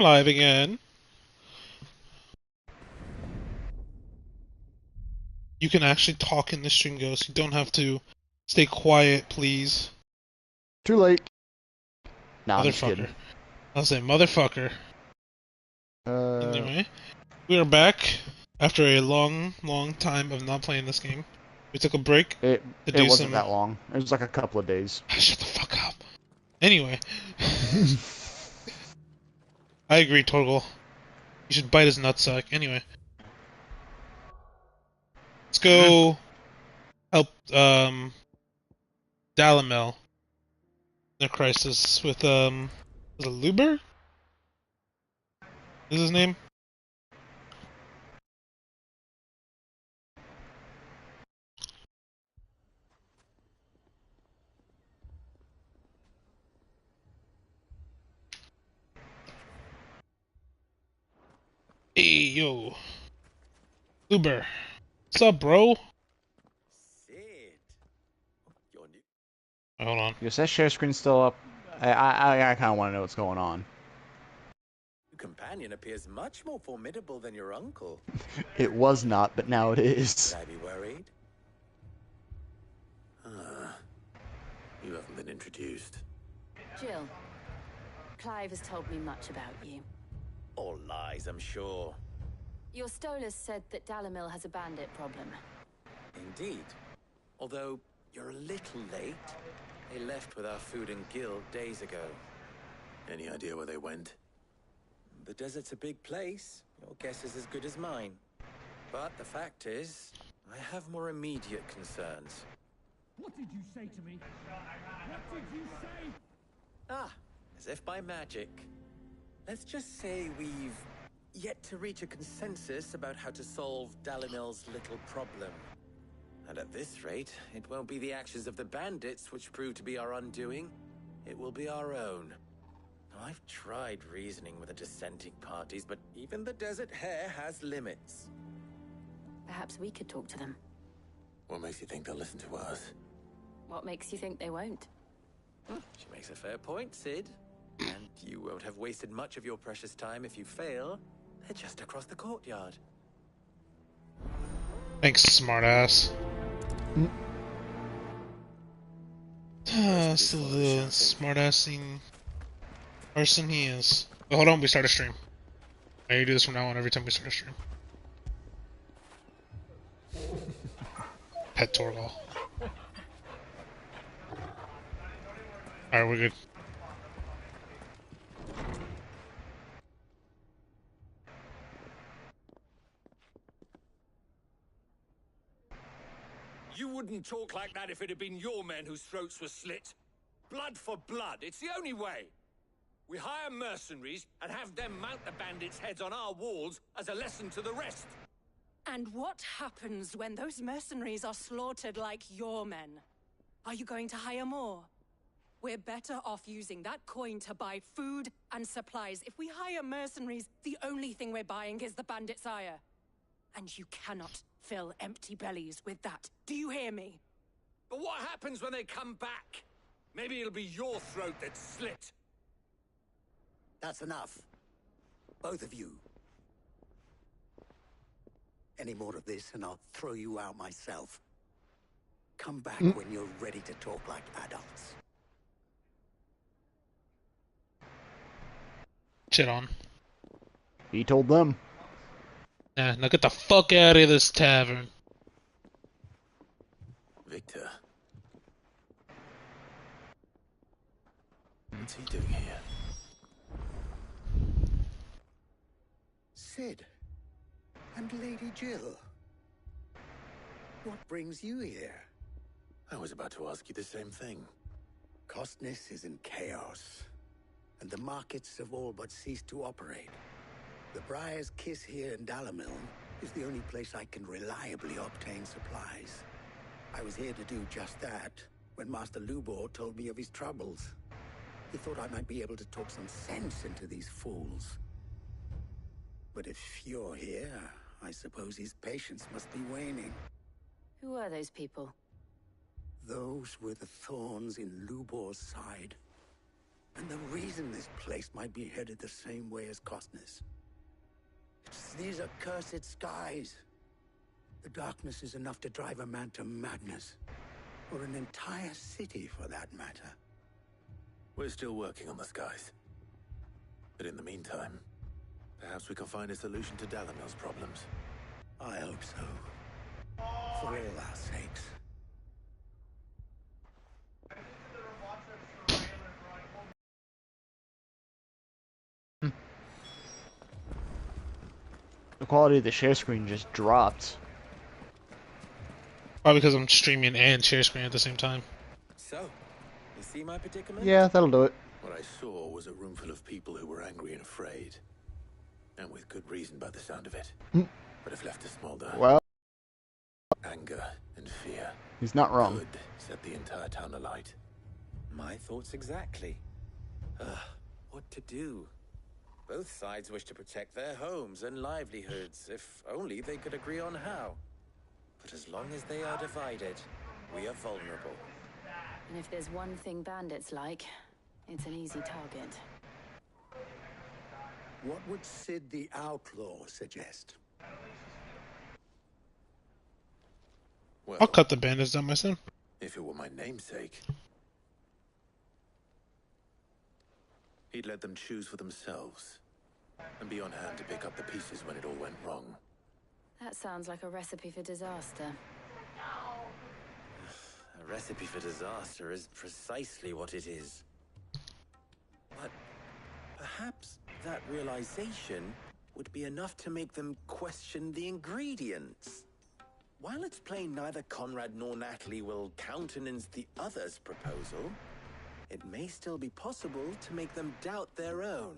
Live again. You can actually talk in the stream, Ghost. You don't have to stay quiet, please. Too late. Nah, I'm just Motherfucker. kidding. I'll say motherfucker. Uh, Anyway, we are back after a long, long time of not playing this game. We took a break it to it do wasn't some. that long. It was like a couple of days. Shut the fuck up. Anyway, I agree, Torgal. You should bite his nutsack. Anyway, let's go help Dalamel in a crisis with is it Luber? Is his name? Hey yo, Luber. What's up, bro? Sid. You're new. Hold on. Is that share screen still up? I kind of want to know what's going on. Your companion appears much more formidable than your uncle. It was not, but now it Should is. I be worried? You haven't been introduced. Jill, Clive has told me much about you. All lies, I'm sure. Your Stolas said that Dalamil has a bandit problem. Indeed. Although, you're a little late. They left with our food and guild days ago. Any idea where they went? The desert's a big place. Your guess is as good as mine. But the fact is, I have more immediate concerns. What did you say to me? What did you say? Ah, as if by magic. Let's just say we've yet to reach a consensus about how to solve Dalimil's little problem. And at this rate, it won't be the actions of the bandits which prove to be our undoing. It will be our own. I've tried reasoning with the dissenting parties, but even the Desert Hare has limits. Perhaps we could talk to them. What makes you think they'll listen to us? What makes you think they won't? She makes a fair point, Sid. And you won't have wasted much of your precious time if you fail. They're just across the courtyard. Thanks, smartass. Still the smartassing person he is. Oh, hold on, we start a stream. I do this from now on every time we start a stream. Pet Torgal. Alright, we're good. You wouldn't talk like that if it had been your men whose throats were slit. Blood for blood, it's the only way. We hire mercenaries and have them mount the bandits' heads on our walls as a lesson to the rest. And what happens when those mercenaries are slaughtered like your men? Are you going to hire more? We're better off using that coin to buy food and supplies. If we hire mercenaries, the only thing we're buying is the bandits' ire. And you cannot fill empty bellies with that. Do you hear me? But what happens when they come back? Maybe it'll be your throat that's slit. That's enough. Both of you. Any more of this and I'll throw you out myself. Come back when you're ready to talk like adults. Shit on. He told them. Nah, now get the fuck out of this tavern. Victor. What's he doing here? Sid. And Lady Jill. What brings you here? I was about to ask you the same thing. Costness is in chaos. And the markets have all but ceased to operate. The Briar's Kiss here in Dalamil is the only place I can reliably obtain supplies. I was here to do just that when Master Lubor told me of his troubles. He thought I might be able to talk some sense into these fools. But if you're here, I suppose his patience must be waning. Who are those people? Those were the thorns in Lubor's side. And the reason this place might be headed the same way as Costner's. These are cursed skies. The darkness is enough to drive a man to madness. Or an entire city, for that matter. We're still working on the skies. But in the meantime, perhaps we can find a solution to Dalamil's problems. I hope so. For all our sakes. The quality of the share screen just dropped. Probably because I'm streaming and share screen at the same time. So, you see my predicament? Yeah, that'll do it. What I saw was a room full of people who were angry and afraid. And with good reason by the sound of it. But if left to smolder, Well, anger and fear he's not wrong. could set the entire town alight. My thoughts exactly. What to do? Both sides wish to protect their homes and livelihoods, if only they could agree on how. But as long as they are divided, we are vulnerable. And if there's one thing bandits like, it's an easy target. What would Sid the Outlaw suggest? Well, I'll cut the bandits down myself. if it were my namesake, he'd let them choose for themselves and be on hand to pick up the pieces when it all went wrong. That sounds like a recipe for disaster. A recipe for disaster is precisely what it is. But perhaps that realization would be enough to make them question the ingredients. While it's plain neither Conrad nor Natalie will countenance the other's proposal, it may still be possible to make them doubt their own.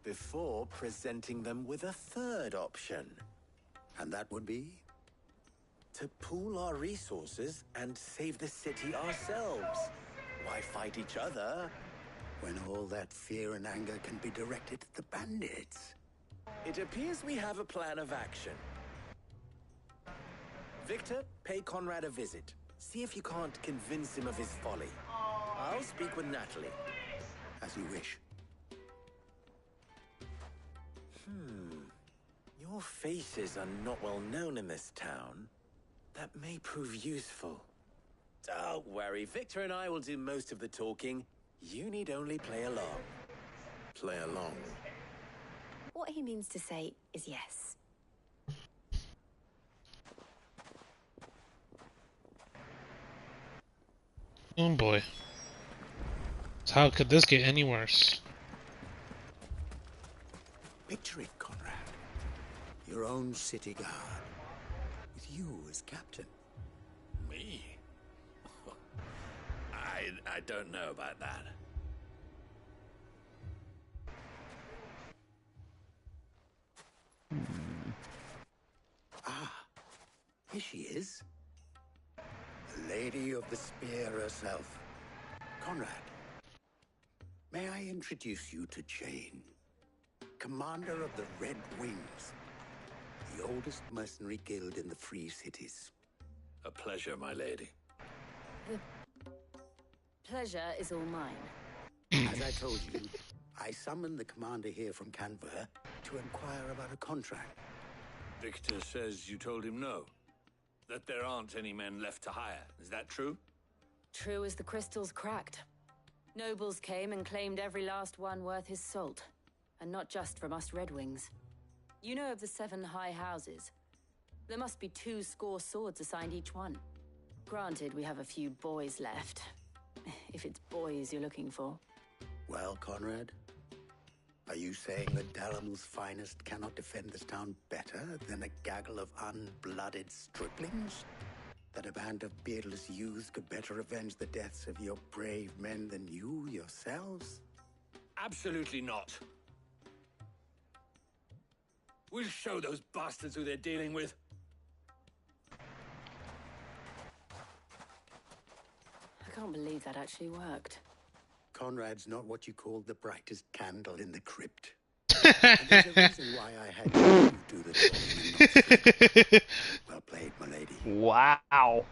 Before presenting them with a third option. And that would be? To pool our resources and save the city ourselves. Why fight each other? When all that fear and anger can be directed at the bandits. It appears we have a plan of action. Victor, pay Conrad a visit. See if you can't convince him of his folly. I'll speak with Natalie. As you wish. Your faces are not well known in this town. That may prove useful. Don't worry, Victor and I will do most of the talking. You need only play along. Play along? What he means to say is yes. Oh boy. So how could this get any worse? Picture it, Conrad. Your own city guard. With you as captain. Me? I don't know about that. Ah, here she is. The Lady of the Spear herself. Conrad, may I introduce you to Jane, commander of the Red Wings, the oldest mercenary guild in the Free Cities. A pleasure, my lady. The pleasure is all mine. As I told you, I summoned the commander here from Canberra to inquire about a contract. Victor says you told him no. That there aren't any men left to hire. Is that true? True as the crystals cracked. Nobles came and claimed every last one worth his salt. And not just from us Red Wings. You know of the 7 high houses. There must be 2 swords assigned each one. Granted, we have a few boys left. If it's boys you're looking for. Well, Conrad, are you saying that Dalamil's finest cannot defend this town better than a gaggle of unblooded striplings? That a band of beardless youths could better avenge the deaths of your brave men than you yourselves? Absolutely not. We'll show those bastards who they're dealing with. I can't believe that actually worked. Conrad's not what you call the brightest candle in the crypt. And there's a reason why I had you do the talking and not sleep. Well played, my lady. Wow.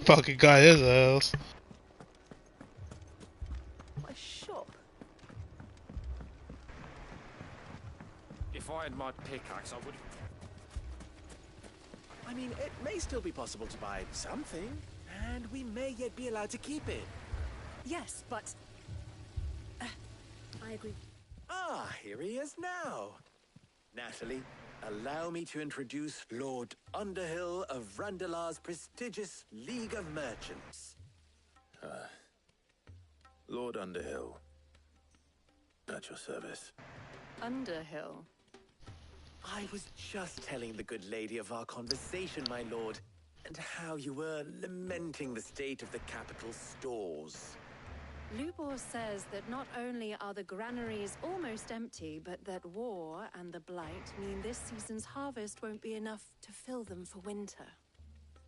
fucking got his ass. My shop. If I had my pickaxe, I would. I mean, it may still be possible to buy something, and we may yet be allowed to keep it. Yes, but... I agree. Ah, here he is now. Natalie, allow me to introduce Lord Underhill of Randalar's prestigious League of Merchants. Lord Underhill. At your service. Underhill. I was just telling the good lady of our conversation, my lord, and how you were lamenting the state of the capital stores. Lubor says that not only are the granaries almost empty, but that war and the blight mean this season's harvest won't be enough to fill them for winter.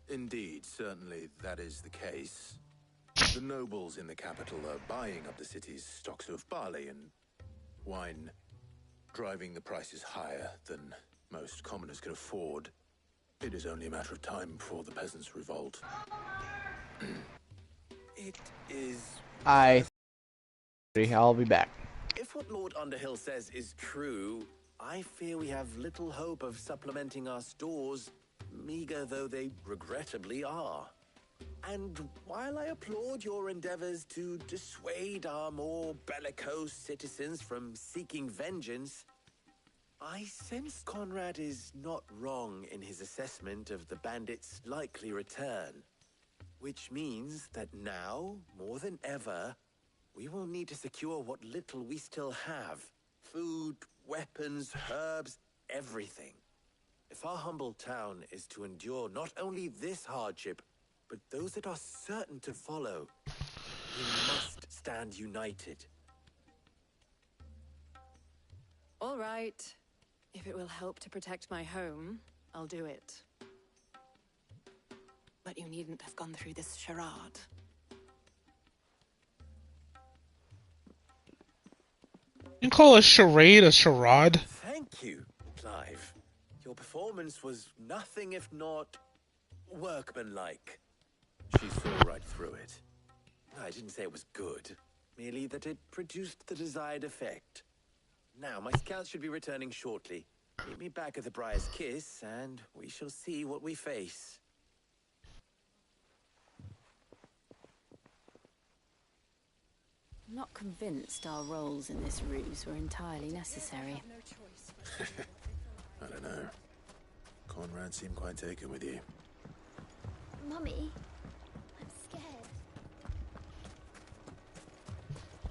Indeed, certainly that is the case. The nobles in the capital are buying up the city's stocks of barley and wine, driving the prices higher than most commoners can afford. It is only a matter of time before the peasants revolt. It is... I'll be back. If what Lord Underhill says is true, I fear we have little hope of supplementing our stores, meager though they regrettably are. And while I applaud your endeavors to dissuade our more bellicose citizens from seeking vengeance, I sense Conrad is not wrong in his assessment of the bandits' likely return. Which means that now, more than ever, we will need to secure what little we still have. Food, weapons, herbs, everything. If our humble town is to endure not only this hardship, but those that are certain to follow, we must stand united. All right. If it will help to protect my home, I'll do it. But you needn't have gone through this charade. You can call a charade a charade? Thank you, Clive. Your performance was nothing if not workmanlike. She saw right through it. I didn't say it was good, merely that it produced the desired effect. Now, my scouts should be returning shortly. Meet me back at the Briar's Kiss, and we shall see what we face. I'm not convinced our roles in this ruse were entirely necessary. I don't know. Conrad seemed quite taken with you. Mummy, I'm scared.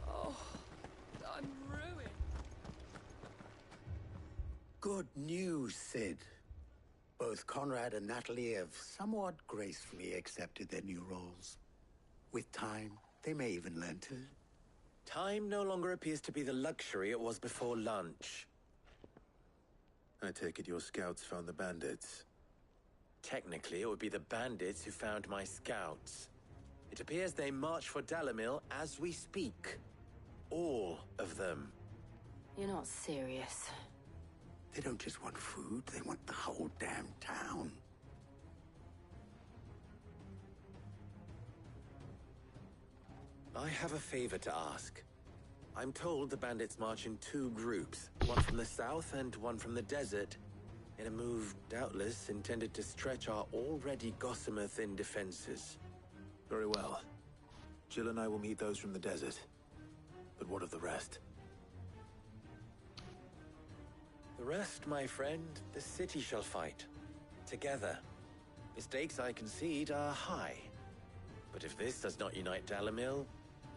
Oh, I'm ruined. Good news, Sid. Both Conrad and Natalie have somewhat gracefully accepted their new roles. With time, they may even learn to. Time no longer appears to be the luxury it was before lunch. I take it your scouts found the bandits. Technically, it would be the bandits who found my scouts. It appears they march for Dalimil as we speak. All of them. You're not serious. They don't just want food, they want the whole damn town. I have a favor to ask. I'm told the bandits march in two groups, one from the south and one from the desert, in a move doubtless intended to stretch our already gossamer-thin defenses. Very well. Jill and I will meet those from the desert. But what of the rest? The rest, my friend, the city shall fight. Together. Mistakes, I concede, are high. But if this does not unite Dalimil,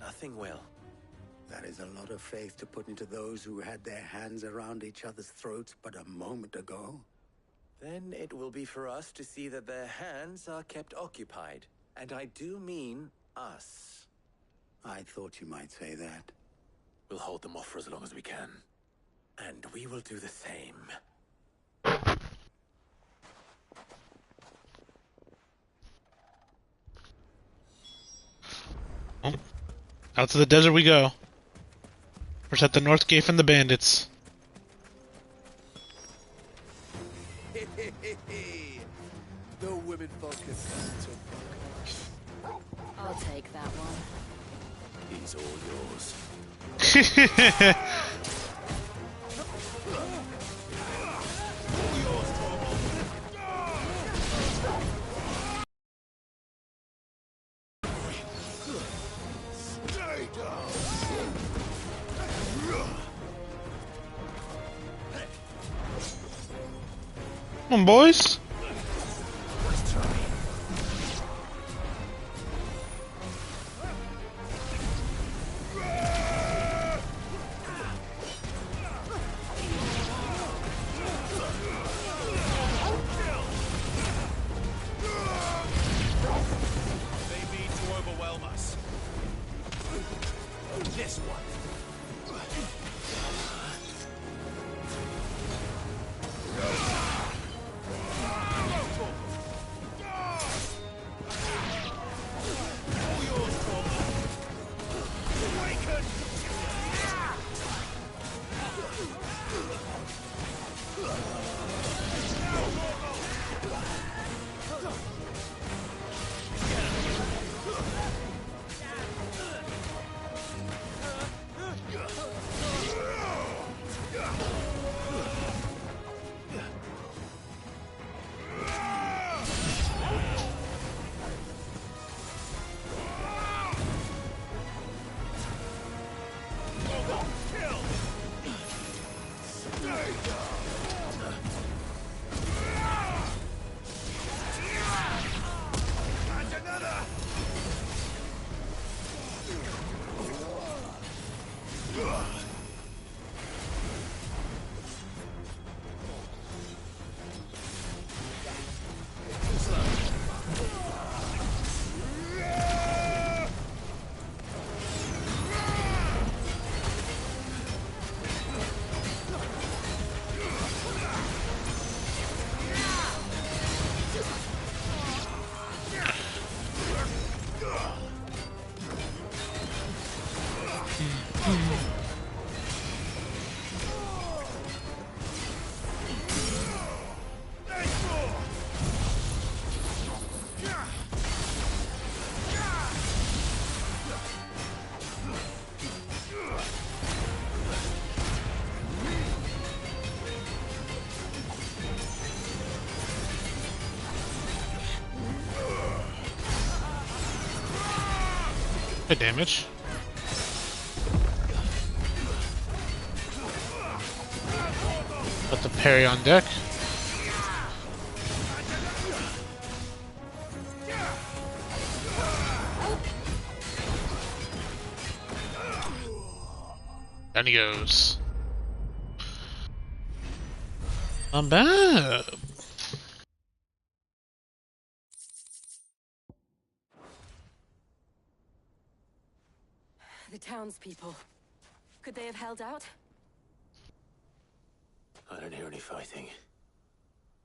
nothing will. That is a lot of faith to put into those who had their hands around each other's throats but a moment ago. Then it will be for us to see that their hands are kept occupied. And I do mean us. I thought you might say that. We'll hold them off for as long as we can. And we will do the same. Oh. Out to the desert we go. We're at the north gate from the bandits. The women folk have started to I'll take that one. He's all yours. Come on, boys. This one. Good damage. Got the parry on deck. Down he goes. Not bad. The townspeople. Could they have held out? I don't hear any fighting.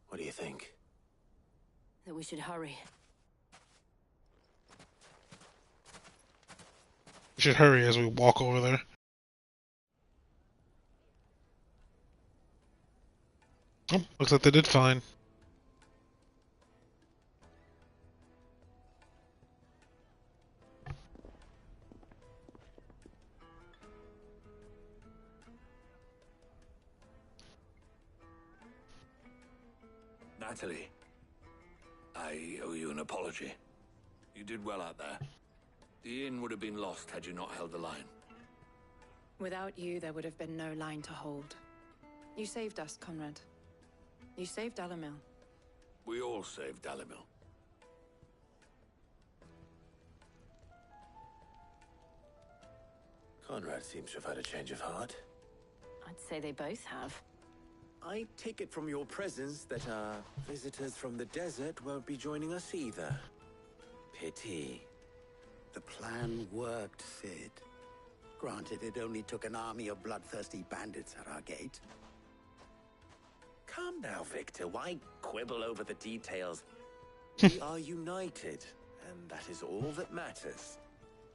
What do you think? That we should hurry. We should hurry as we walk over there. Oh, looks like they did fine. Natalie, I owe you an apology. You did well out there. The inn would have been lost had you not held the line. Without you, there would have been no line to hold. You saved us, Conrad. You saved Dalimil. We all saved Dalimil. Conrad seems to have had a change of heart. I'd say they both have. I take it from your presence that our visitors from the desert won't be joining us either. Pity. The plan worked, Sid. Granted, it only took an army of bloodthirsty bandits at our gate. Calm now, Victor. Why quibble over the details? We are united, and that is all that matters.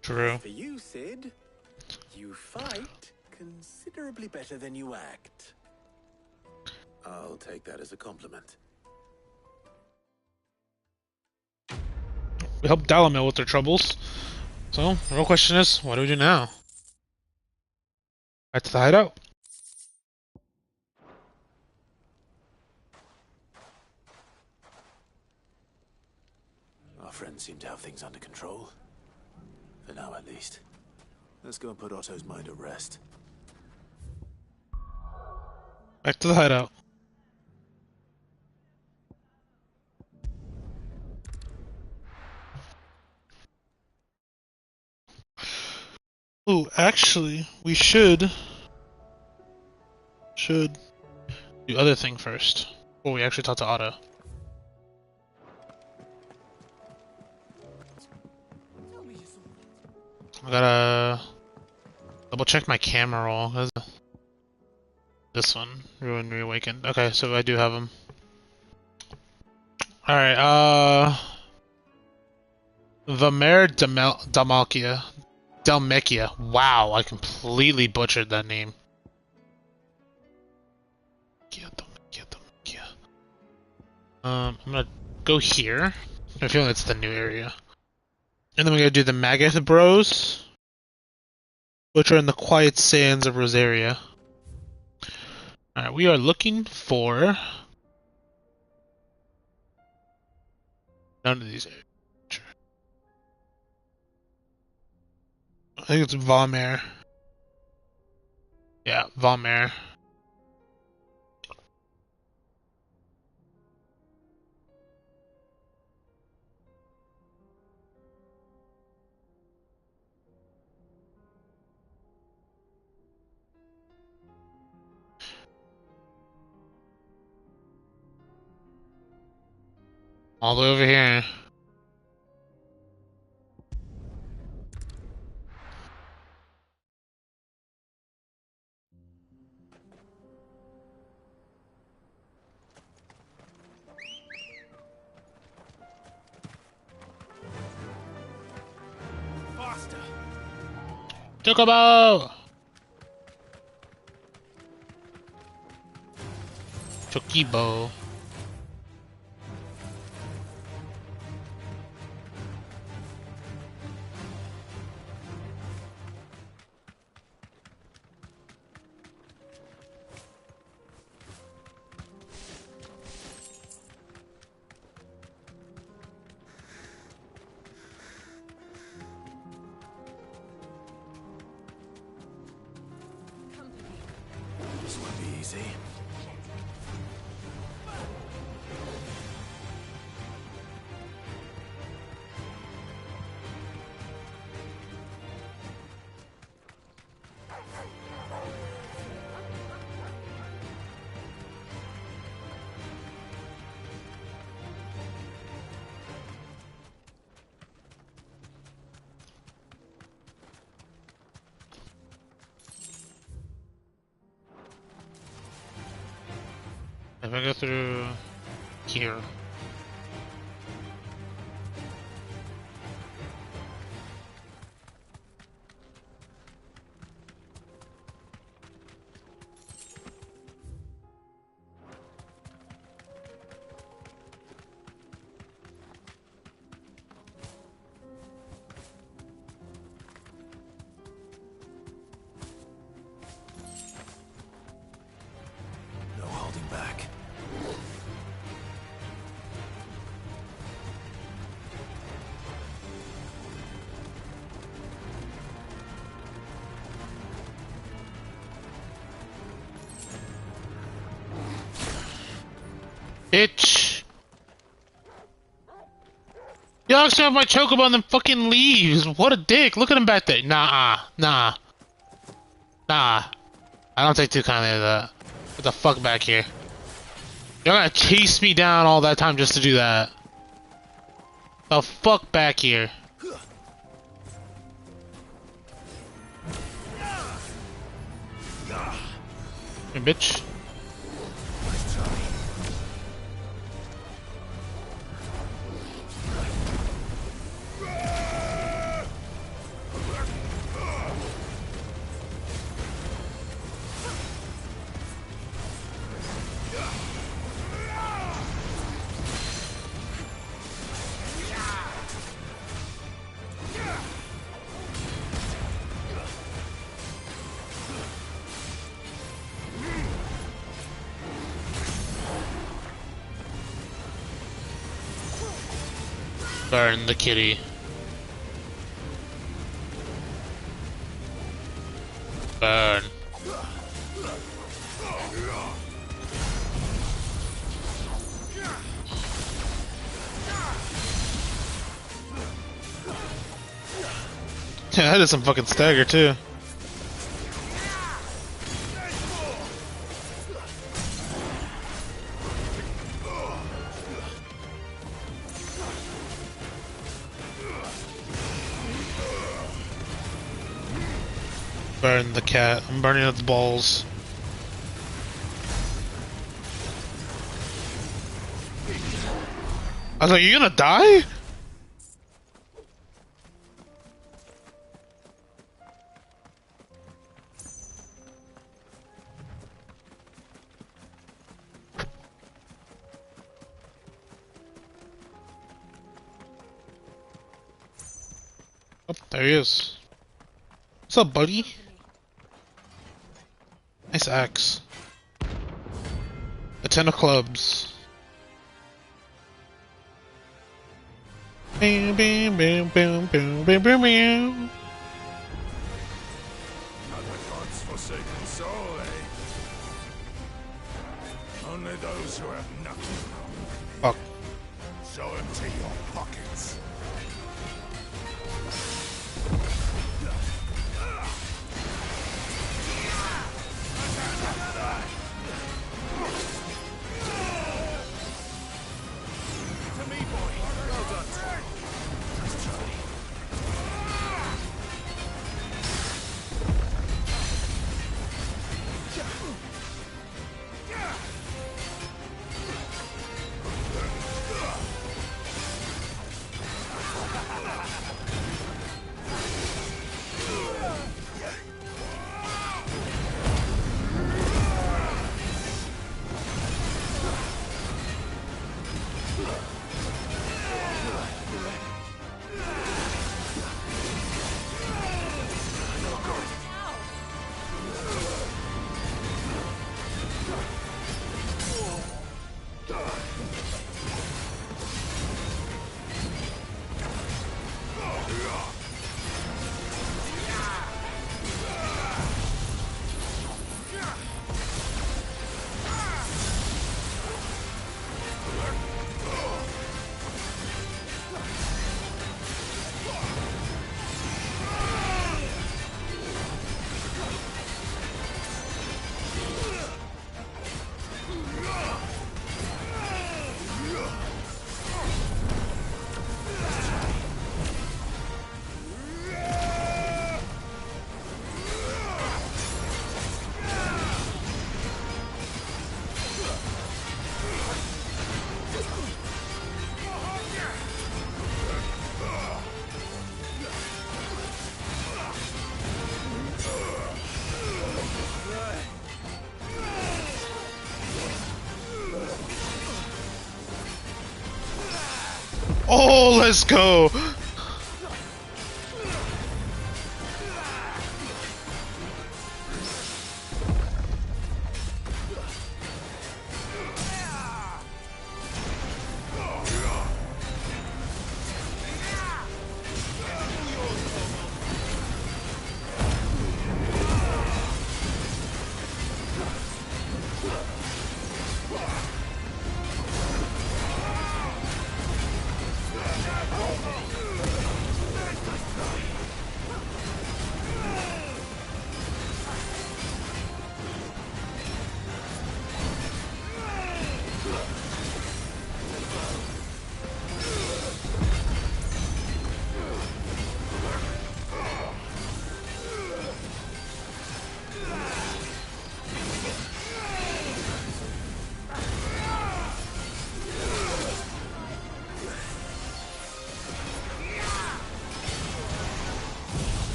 True. For you, Sid, you fight considerably better than you act. I'll take that as a compliment. We helped Dalamil with their troubles. So, the real question is, what do we do now? Back to the hideout. Our friends seem to have things under control. For now, at least. Let's go and put Otto's mind at rest. Back to the hideout. Ooh, actually, we should do other thing first. Before we actually talk to Otto. I gotta double check my camera roll. This one, Ruin Reawakened. Okay, so I do have them. Alright, Vamer Delmekia. Wow, I completely butchered that name. I'm gonna go here. I feel like it's the new area. And then we're gonna do the Magath Bros, which are in the quiet sands of Rosaria. Alright, we are looking for none of these areas. I think it's Valmer. Yeah, Valmer. All the way over here. Faster! Chocobo! Chocobo. This won't be easy. If I go through here. No holding back. Bitch! You actually have my chocobo and then fucking leaves. What a dick. Look at him back there. Nah. I don't take too kindly to that. Get the fuck back here. You're gonna chase me down all that time just to do that. The fuck back here. Hey, bitch. Burn the kitty. Burn. Yeah, that is some fucking stagger too. Burn the cat. I'm burning its balls. I was like, you gonna die? Oh, there he is. What's up, buddy? Nice axe. A 10 of clubs. Bam, bam, bam, bam, bam, bam, bam, bam. Not the god's forsaken soul, eh? Only those who have nothing. Fuck. So empty your pockets. To me, boy. Well done. Just try. Oh, let's go!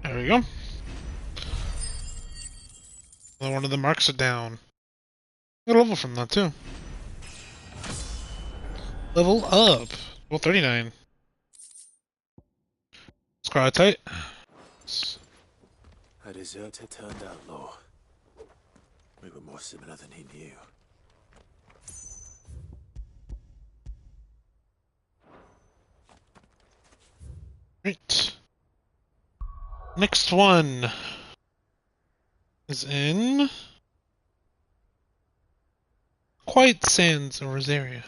There we go. Another one of the marks are down. Got a level from that too. Level up. Level 39. Scar tight. A deserter turned outlaw. We were more similar than he knew. Right. Next one is in Quiet Sands of Rosaria.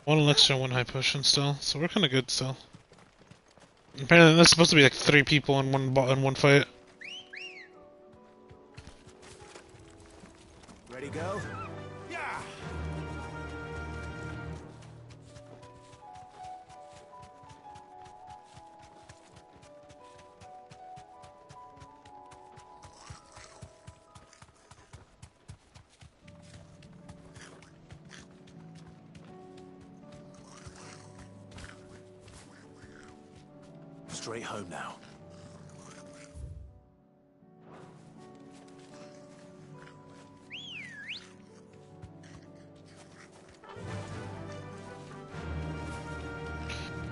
One elixir, one high potion still, so we're kind of good still. Apparently, that's supposed to be like 3 people in one fight. Ready, go? Yeah! Straight home now.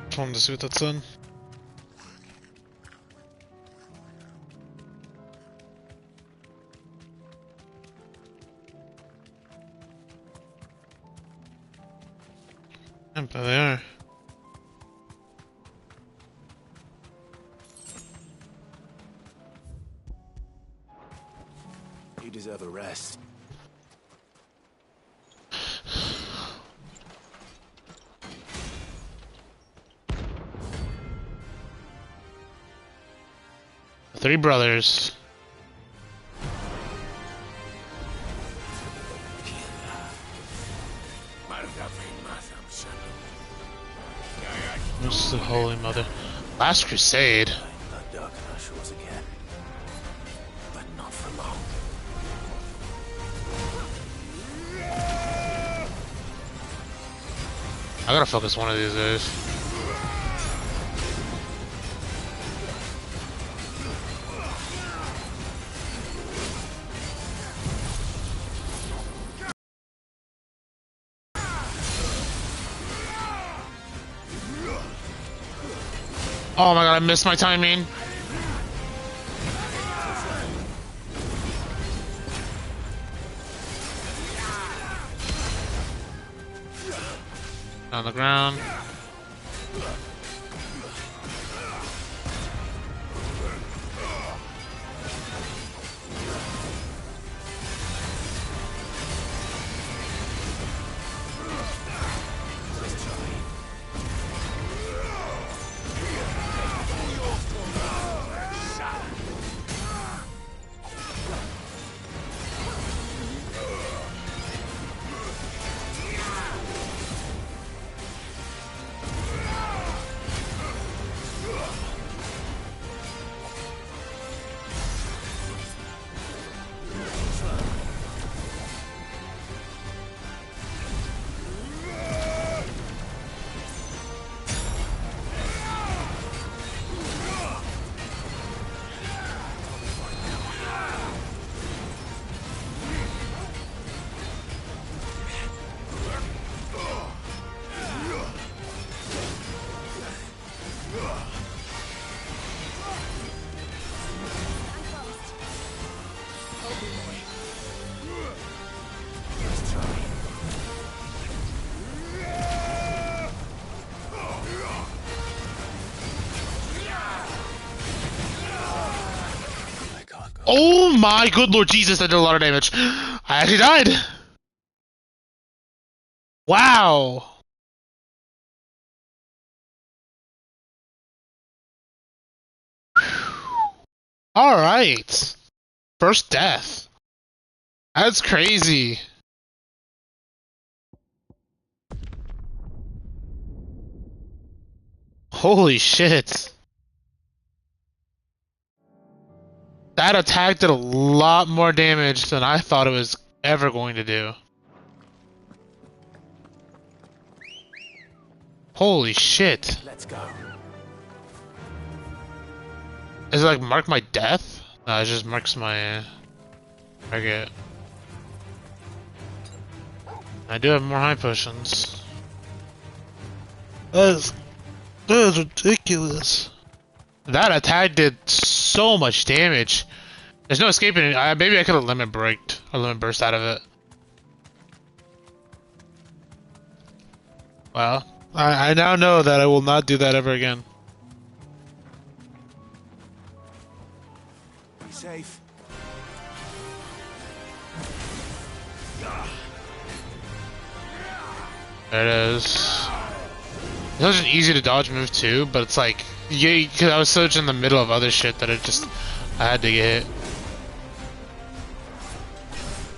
Just wanted to see what that said. And there they are. You deserve a rest. The 3 brothers. This is the Holy Mother. Last Crusade. Blood dark on our shores again. But not for long. I gotta focus one of these days. Oh my god, I missed my timing. On the ground. Oh my good lord Jesus, that did a lot of damage. I actually died. Wow. Alright. First death. That's crazy. Holy shit. That attack did a lot more damage than I thought it was ever going to do. Holy shit. Let's go. Is it like mark my death? No, it just marks my target. I do have more high potions. That is ridiculous. That attack did so much damage. There's no escaping it. Maybe I could have limit burst out of it. Well, I now know that I will not do that ever again. Be safe. There it is. It's such an easy to dodge move too, but it's like, cause I was such in the middle of other shit that I had to get hit.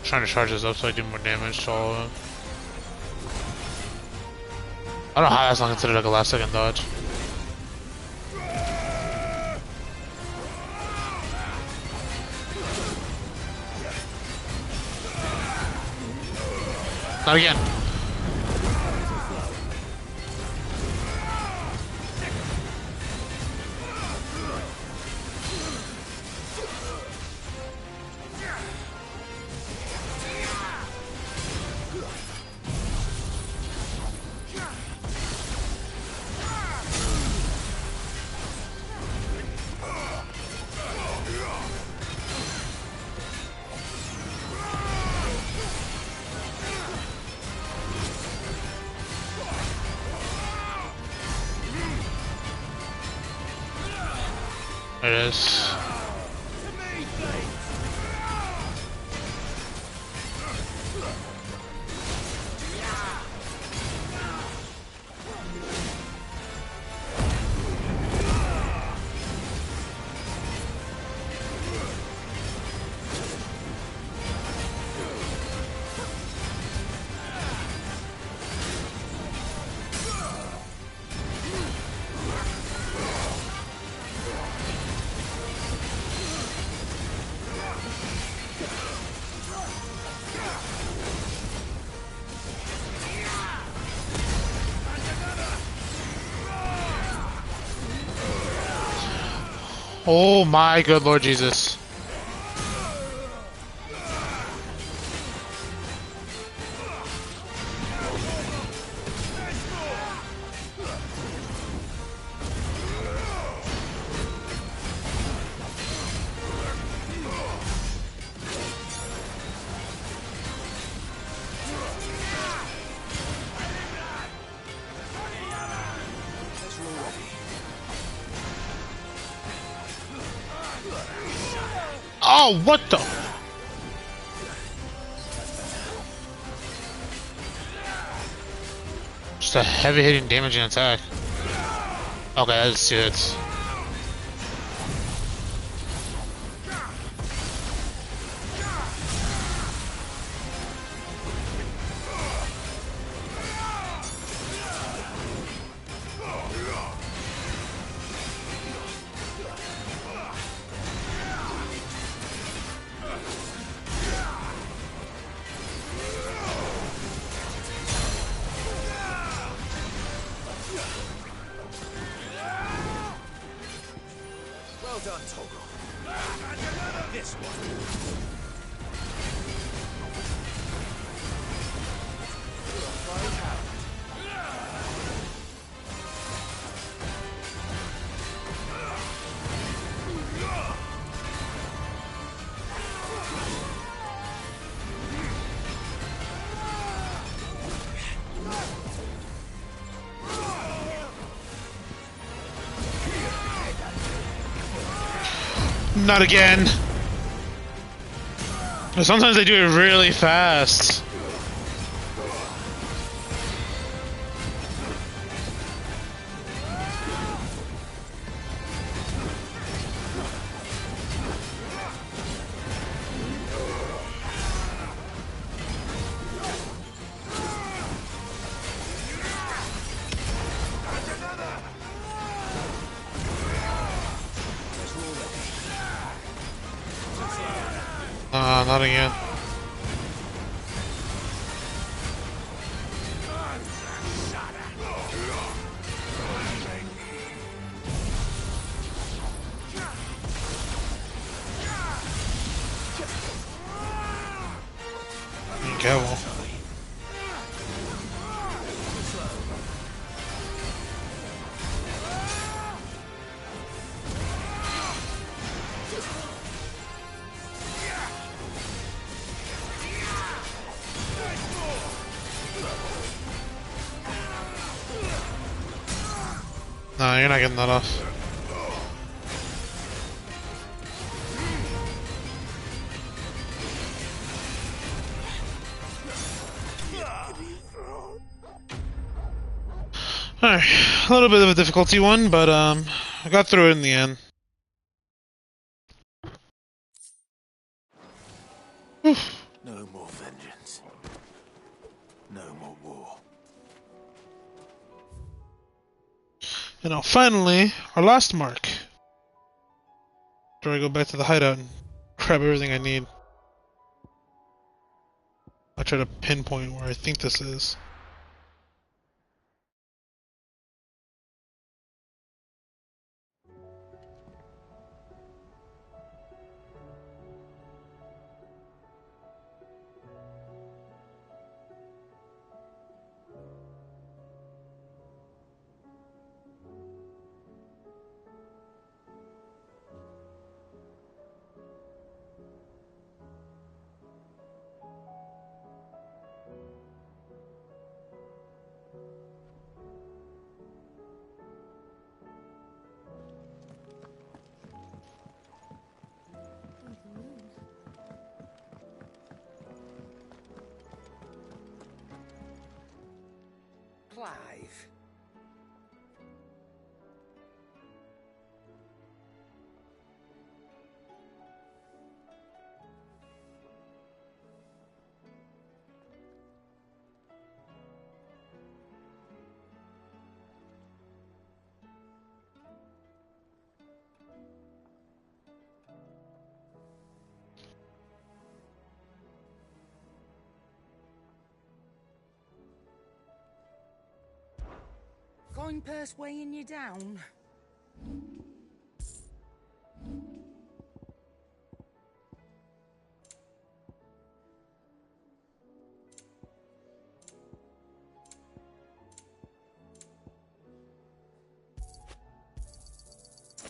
Trying to charge this up so I do more damage to all of them. I don't know how that's not considered like a last second dodge. Not again. There it is. Oh my good Lord Jesus. Oh, what the? Just a heavy hitting damaging attack. Okay, that's it. Well done, Toggle. This one. Not again. Sometimes they do it really fast. Not again. Careful. No, you're not getting that off. Alright, a little bit of a difficulty one, but I got through it in the end. No more vengeance. No more war. And now finally, our last mark. After I go back to the hideout and grab everything I need. I'll try to pinpoint where I think this is. Clive. Coin purse weighing you down?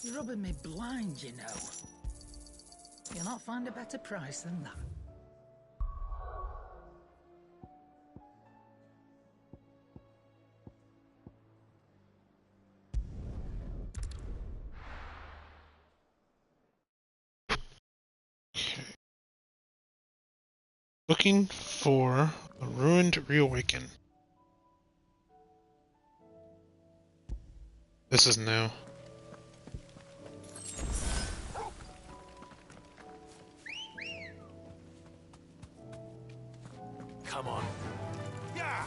You're rubbing me blind, you know. You'll not find a better price than that. Looking for a ruined reawaken. This is new. Come on. Yeah.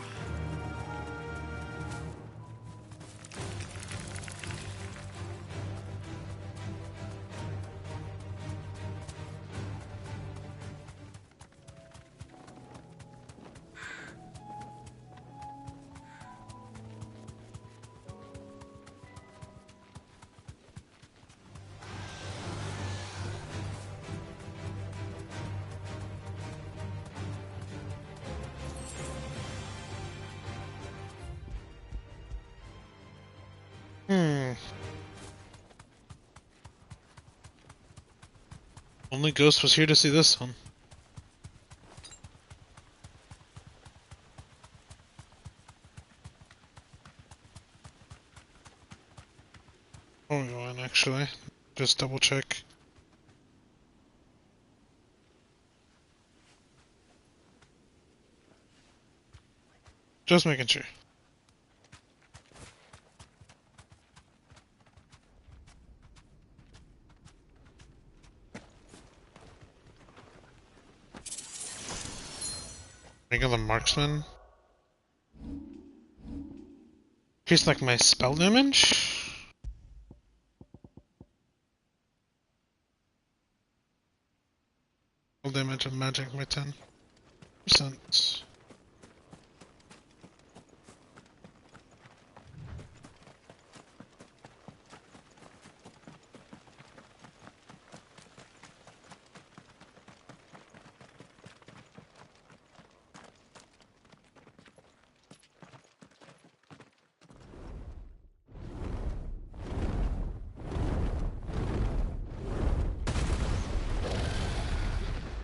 Only Ghost was here to see this one. Oh, go on, actually. Just double check. Just making sure. Ring of the Marksman. Increase like my spell damage? Full damage of magic by 10%.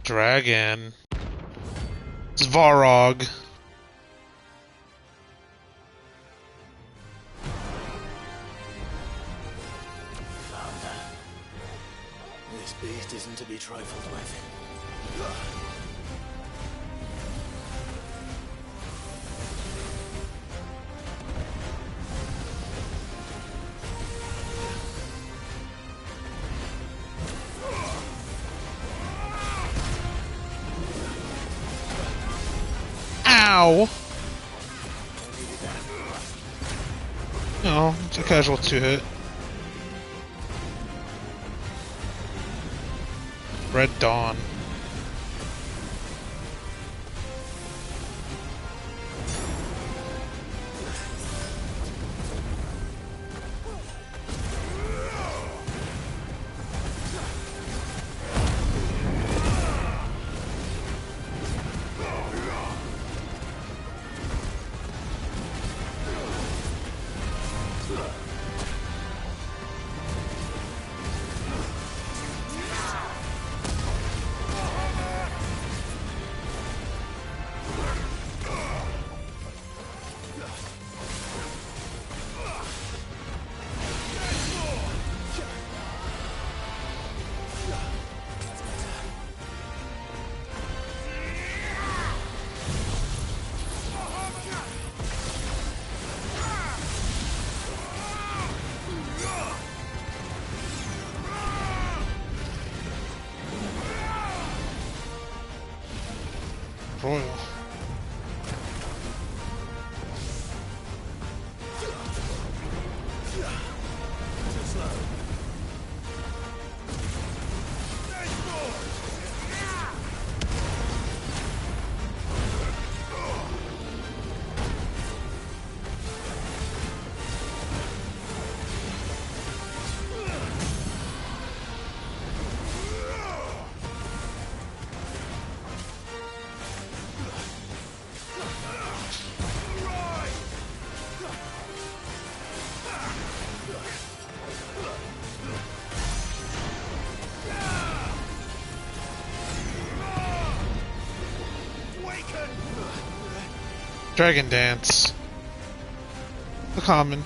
Dragon. Svarog. This beast isn't to be trifled with. Ow! No, it's a casual 2-hit. Red Dawn. Royal. Dragon Dance. The common.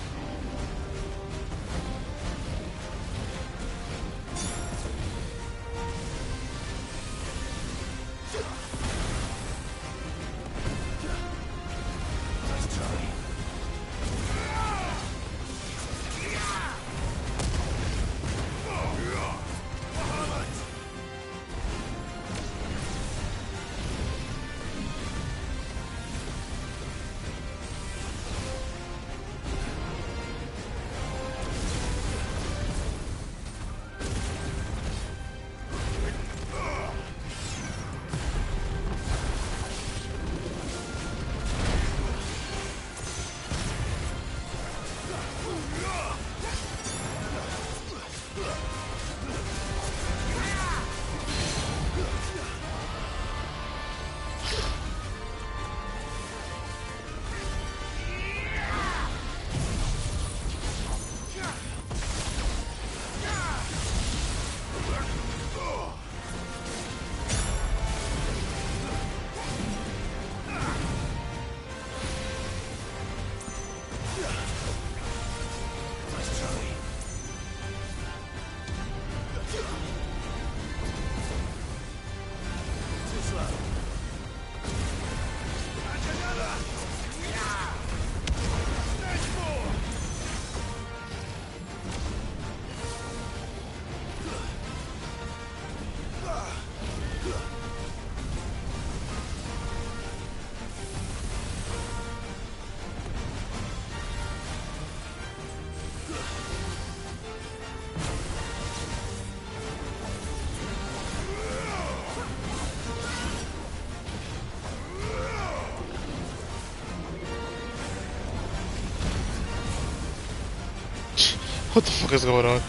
What the fuck is going on?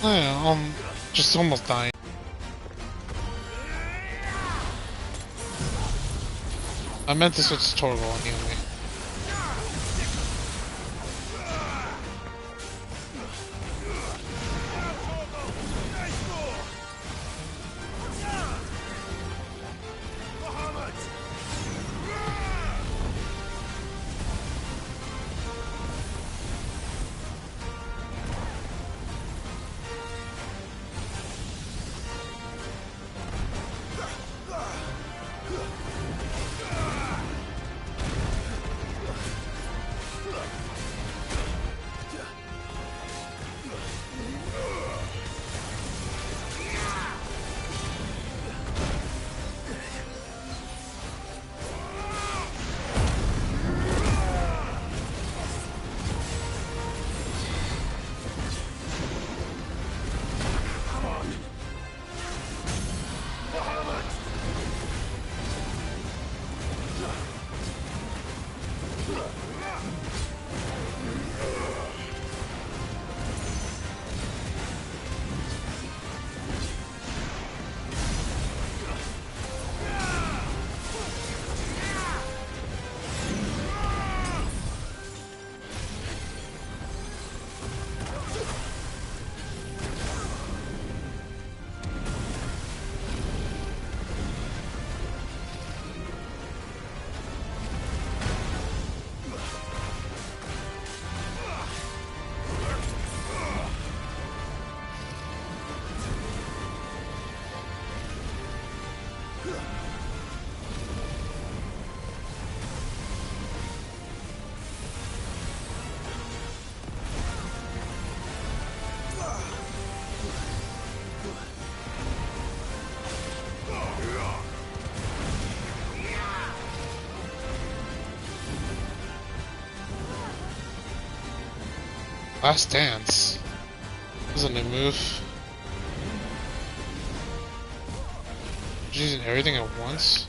Yeah, just almost dying. I meant to switch to Torgal anyway. Last Dance. This is a new move. She's using everything at once.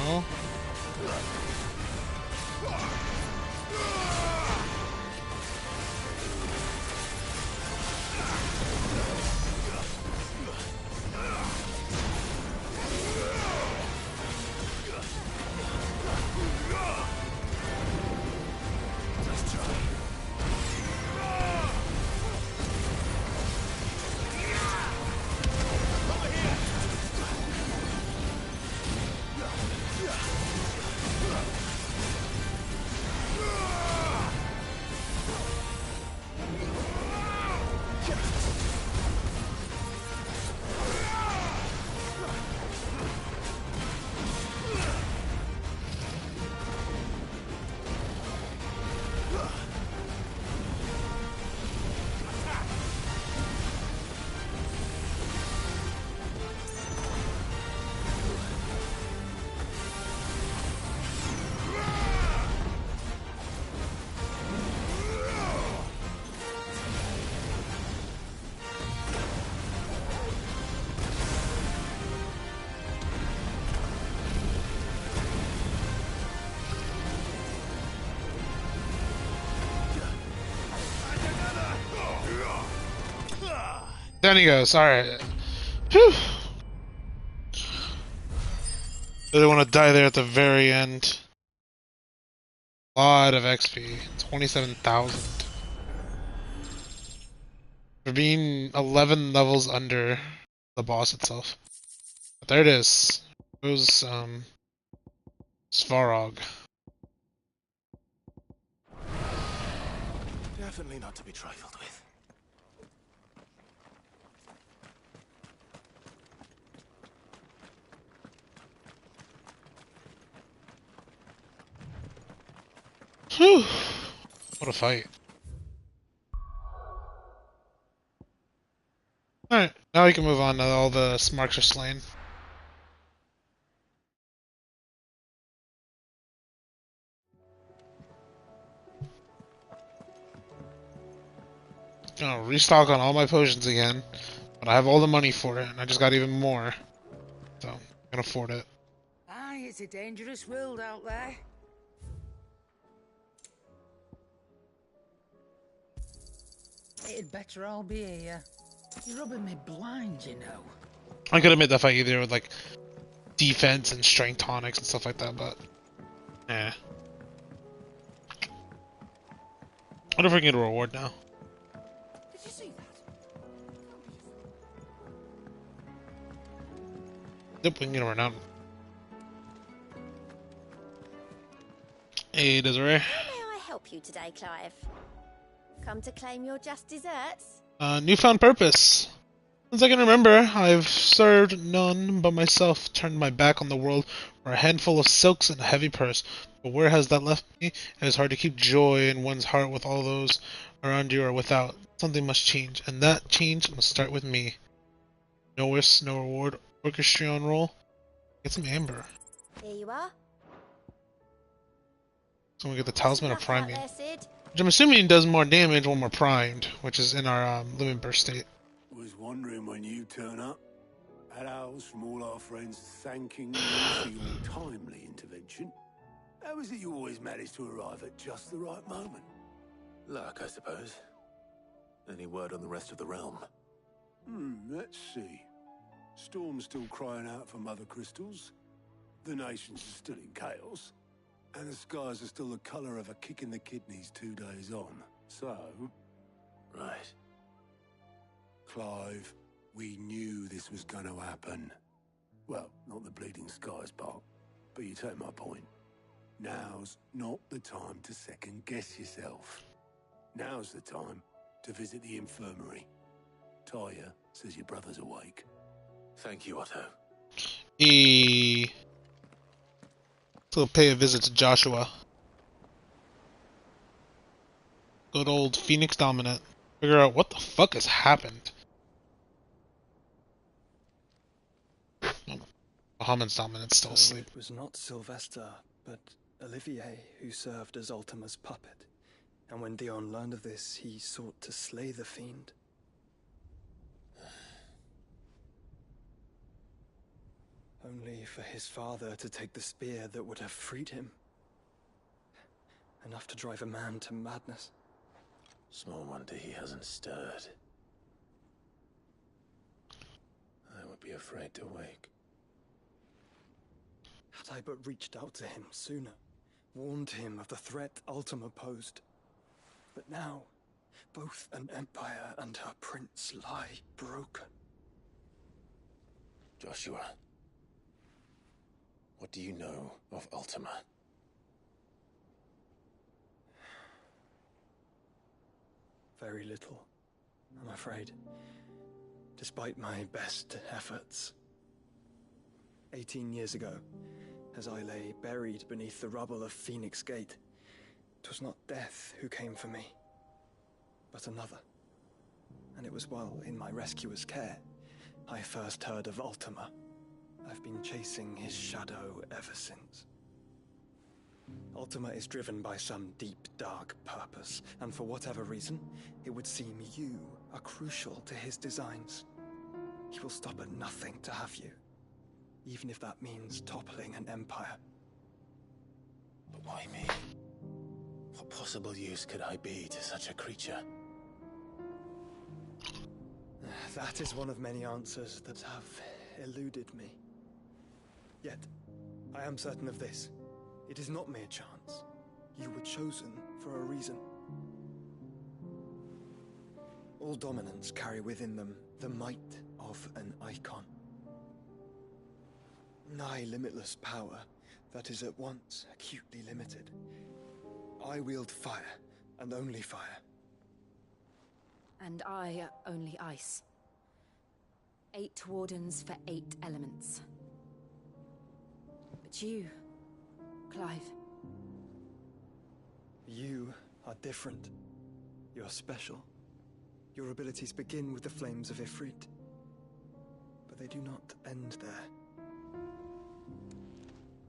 bro. Down he goes. Alright. Whew. Really want to die there at the very end. Lot of XP. 27,000. For being 11 levels under the boss itself. But there it is. It was, Svarog. Definitely not to be trifled with. Whew. What a fight. Alright, now we can move on to all the smarks are slain. Gonna restock on all my potions again. But I have all the money for it, and I just got even more. So, I can afford it. Aye, it's a dangerous world out there. It'd better all be here. You're rubbing me blind, you know. I could have made that fight either with, like, defense and strength tonics and stuff like that, but... eh. I wonder if we can get a reward now. Did you see that? Yep, we can get a reward now. Hey, Desiree. How may I help you today, Clive? Come to claim your just desserts? Newfound purpose. Since I can remember, I've served none but myself, turned my back on the world for a handful of silks and a heavy purse. But where has that left me? It is hard to keep joy in one's heart with all those around you or without. Something must change, and that change must start with me. No risk, no reward. Orchestrion roll. Get some amber. Here you are. So we get the Talisman of Best luck out Priming. there, Sid. Which I'm assuming does more damage when we're primed, which is in our limit burst state. Was wondering when you turn up. Had owls from all our friends thanking you for your timely intervention. How is it you always manage to arrive at just the right moment? Luck, I suppose. Any word on the rest of the realm? Let's see. Storm's still crying out for mother crystals. The nations are still in chaos. And the skies are still the colour of a kick in the kidneys 2 days on. So... Right. Clive, we knew this was going to happen. Well, not the bleeding skies part, but you take my point. Now's not the time to second-guess yourself. Now's the time to visit the infirmary. Taya says your brother's awake. Thank you, Otto. Let's go pay a visit to Joshua. Good old Phoenix Dominant. Figure out what the fuck has happened. Bahamut's Dominant's still asleep. It was not Sylvester, but Olivier who served as Ultima's puppet. And when Dion learned of this, he sought to slay the fiend. only for his father to take the spear that would have freed him. Enough to drive a man to madness. Small wonder he hasn't stirred. I would be afraid to wake. Had I but reached out to him sooner, warned him of the threat Ultima posed. But now, both an empire and her prince lie broken. Joshua, what do you know of Ultima? Very little, I'm afraid. Despite my best efforts. 18 years ago, as I lay buried beneath the rubble of Phoenix Gate, 'twas not death who came for me, but another. And it was while in my rescuer's care I first heard of Ultima. I've been chasing his shadow ever since. Ultima is driven by some deep, dark purpose, and for whatever reason, it would seem you are crucial to his designs. He will stop at nothing to have you, even if that means toppling an empire. But why me? What possible use could I be to such a creature? That is one of many answers that have eluded me. Yet, I am certain of this. It is not mere chance. You were chosen for a reason. All dominants carry within them the might of an icon. Nigh limitless power that is at once acutely limited. I wield fire, and only fire. And I only ice. 8 wardens for 8 elements. But you, Clive. You are different. You're special. Your abilities begin with the flames of Ifrit. But they do not end there.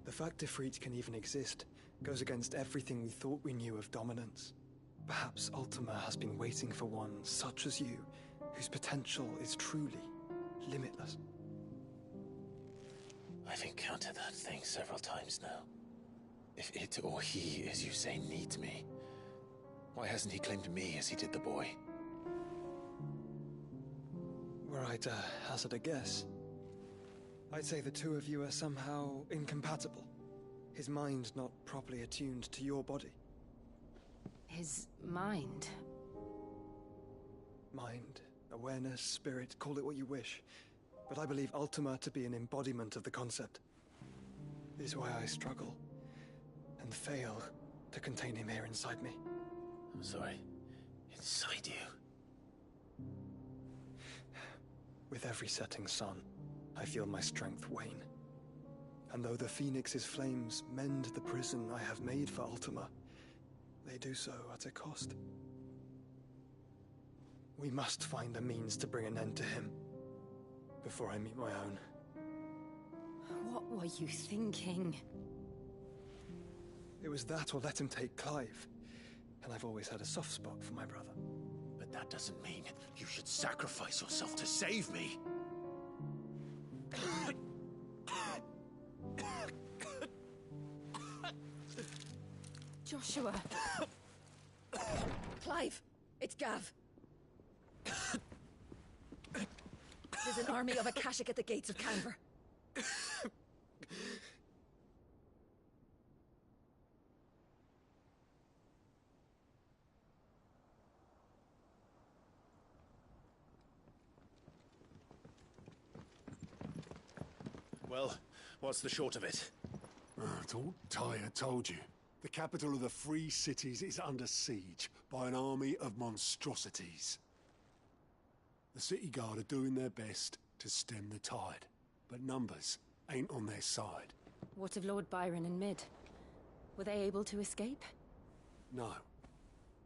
The fact Ifrit can even exist goes against everything we thought we knew of dominance. Perhaps Ultima has been waiting for one such as you, whose potential is truly limitless. I've encountered that thing several times now. If it or he, as you say, needs me, why hasn't he claimed me as he did the boy? Were I to hazard a guess, I'd say the two of you are somehow incompatible. His mind not properly attuned to your body. His mind? Mind, awareness, spirit, call it what you wish. But I believe Ultima to be an embodiment of the concept. This is why I struggle and fail to contain him here inside me. I'm sorry. Inside you? With every setting sun, I feel my strength wane. And though the Phoenix's flames mend the prison I have made for Ultima, they do so at a cost. We must find a means to bring an end to him before I meet my own. What were you thinking? It was that or let him take Clive. And I've always had a soft spot for my brother. But that doesn't mean you should sacrifice yourself to save me. Joshua. Clive, it's Gav. There's an army of Akashic at the gates of Canver. Well, what's the short of it? I thought Tyre told you. The capital of the Free Cities is under siege by an army of monstrosities. The City Guard are doing their best to stem the tide, but numbers ain't on their side. What of Lord Byron and Mid? Were they able to escape? No,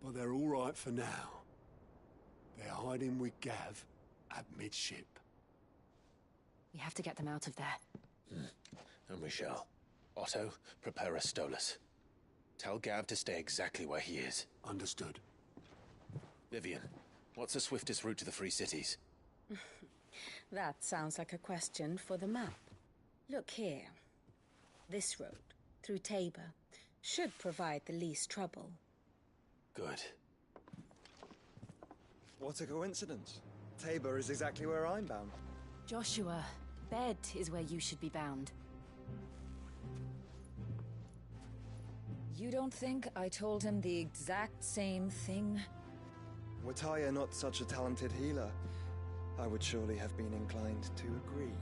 but they're all right for now. They're hiding with Gav at midship. We have to get them out of there. And we shall. Otto, prepare a Stolas. Tell Gav to stay exactly where he is. Understood. Vivian, what's the swiftest route to the Free Cities? That sounds like a question for the map. Look here. This road, through Tabor, should provide the least trouble. Good. What a coincidence. Tabor is exactly where I'm bound. Joshua, Bed is where you should be bound. You don't think I told him the exact same thing? Were Tyre not such a talented healer, I would surely have been inclined to agree.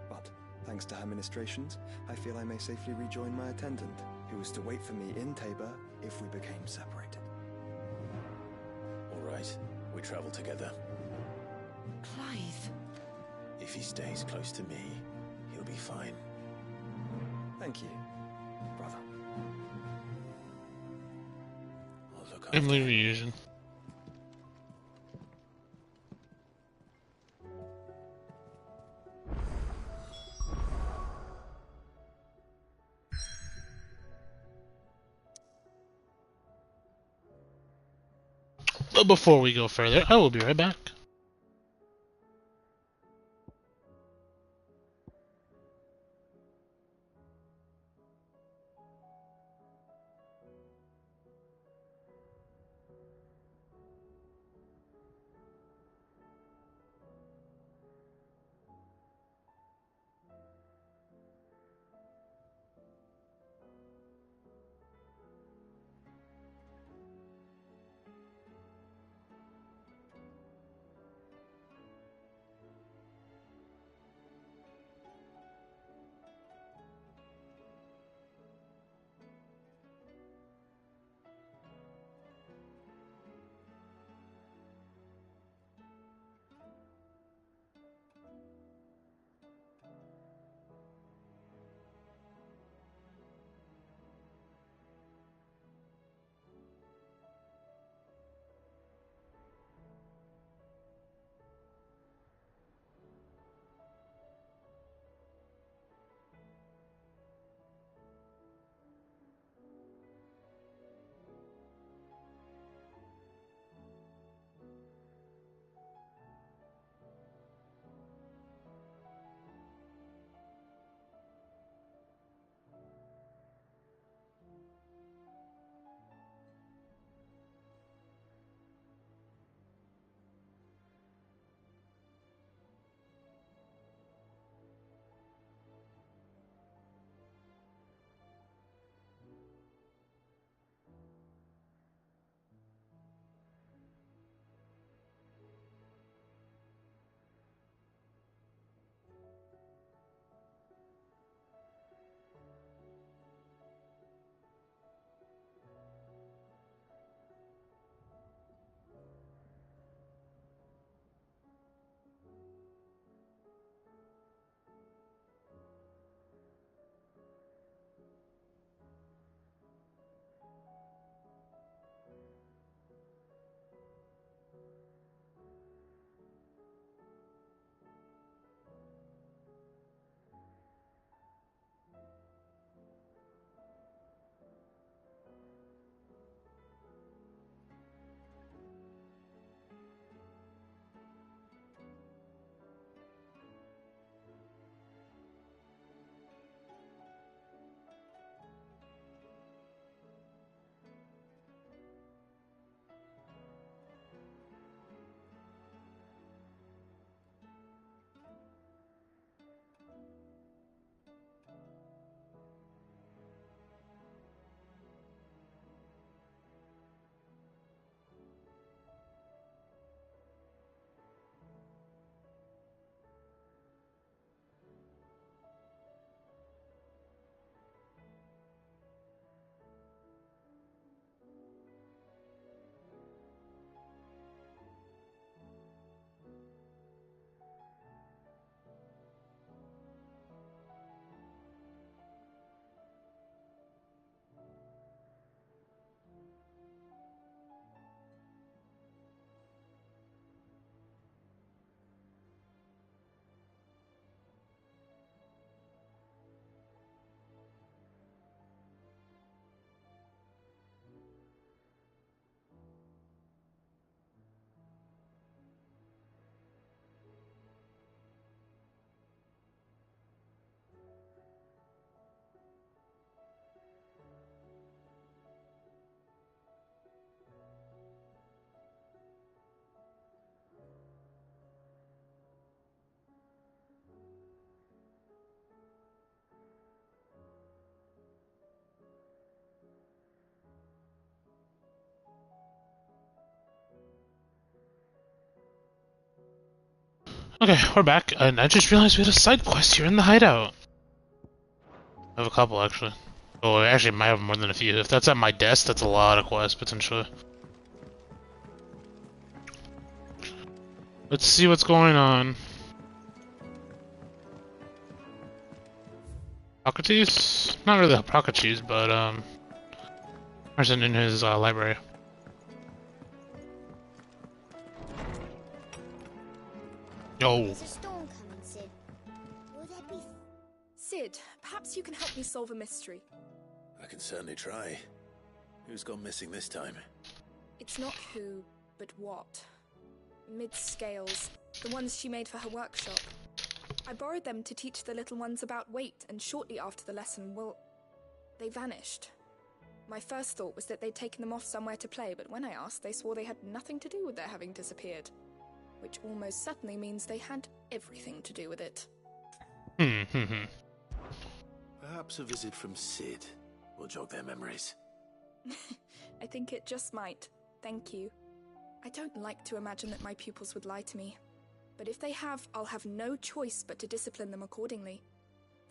But, thanks to her ministrations, I feel I may safely rejoin my attendant, who was to wait for me in Tabor if we became separated. All right, we travel together. Clive. If he stays close to me, he'll be fine. Thank you, brother. I'll look I'm after leaving you. But before we go further, I will be right back. Okay, we're back, and I just realized we had a side quest here in the hideout. I have a couple, actually. Oh, I actually might have more than a few. If that's at my desk, that's a lot of quests, potentially. Let's see what's going on. Socrates? Not really Socrates, but, person in his, library. Yo. There's a storm coming, Sid. Will there be... Sid, perhaps you can help me solve a mystery. I can certainly try. Who's gone missing this time? It's not who, but what. Mid's scales, the ones she made for her workshop. I borrowed them to teach the little ones about weight, and shortly after the lesson, well, they vanished. My first thought was that they'd taken them off somewhere to play, but when I asked, they swore they had nothing to do with their having disappeared. Which almost certainly means they had everything to do with it. Perhaps a visit from Sid will jog their memories. I think it just might. Thank you. I don't like to imagine that my pupils would lie to me. But if they have, I'll have no choice but to discipline them accordingly.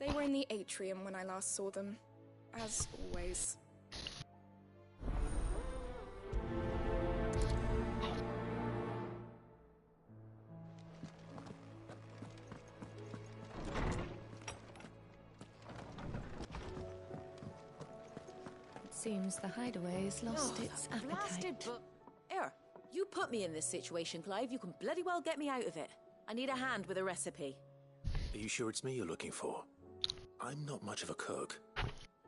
They were in the atrium when I last saw them. As always. Seems the hideaway's lost its appetite. Here, you put me in this situation, Clive. You can bloody well get me out of it. I need a hand with a recipe. Are you sure it's me you're looking for? I'm not much of a cook.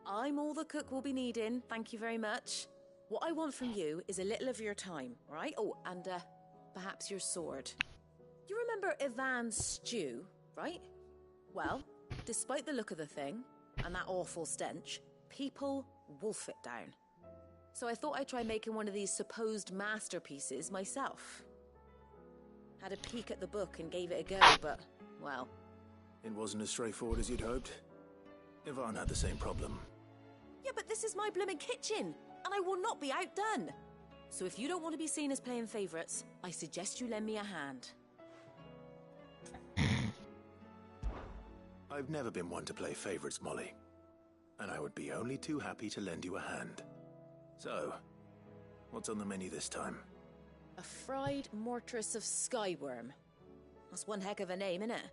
I'm all the cook will be needing, thank you very much. What I want from you is a little of your time, right? Oh, and perhaps your sword. You remember Ivan's stew, right? Well, despite the look of the thing, and that awful stench, people wolf it down. So I thought I'd try making one of these supposed masterpieces myself. Had a peek at the book and gave it a go, but, well... It wasn't as straightforward as you'd hoped. Ivan had the same problem. Yeah, but this is my blooming kitchen, and I will not be outdone. So if you don't want to be seen as playing favourites, I suggest you lend me a hand. I've never been one to play favourites, Molly. And I would be only too happy to lend you a hand. So, what's on the menu this time? A fried mortress of skyworm. That's one heck of a name, innit?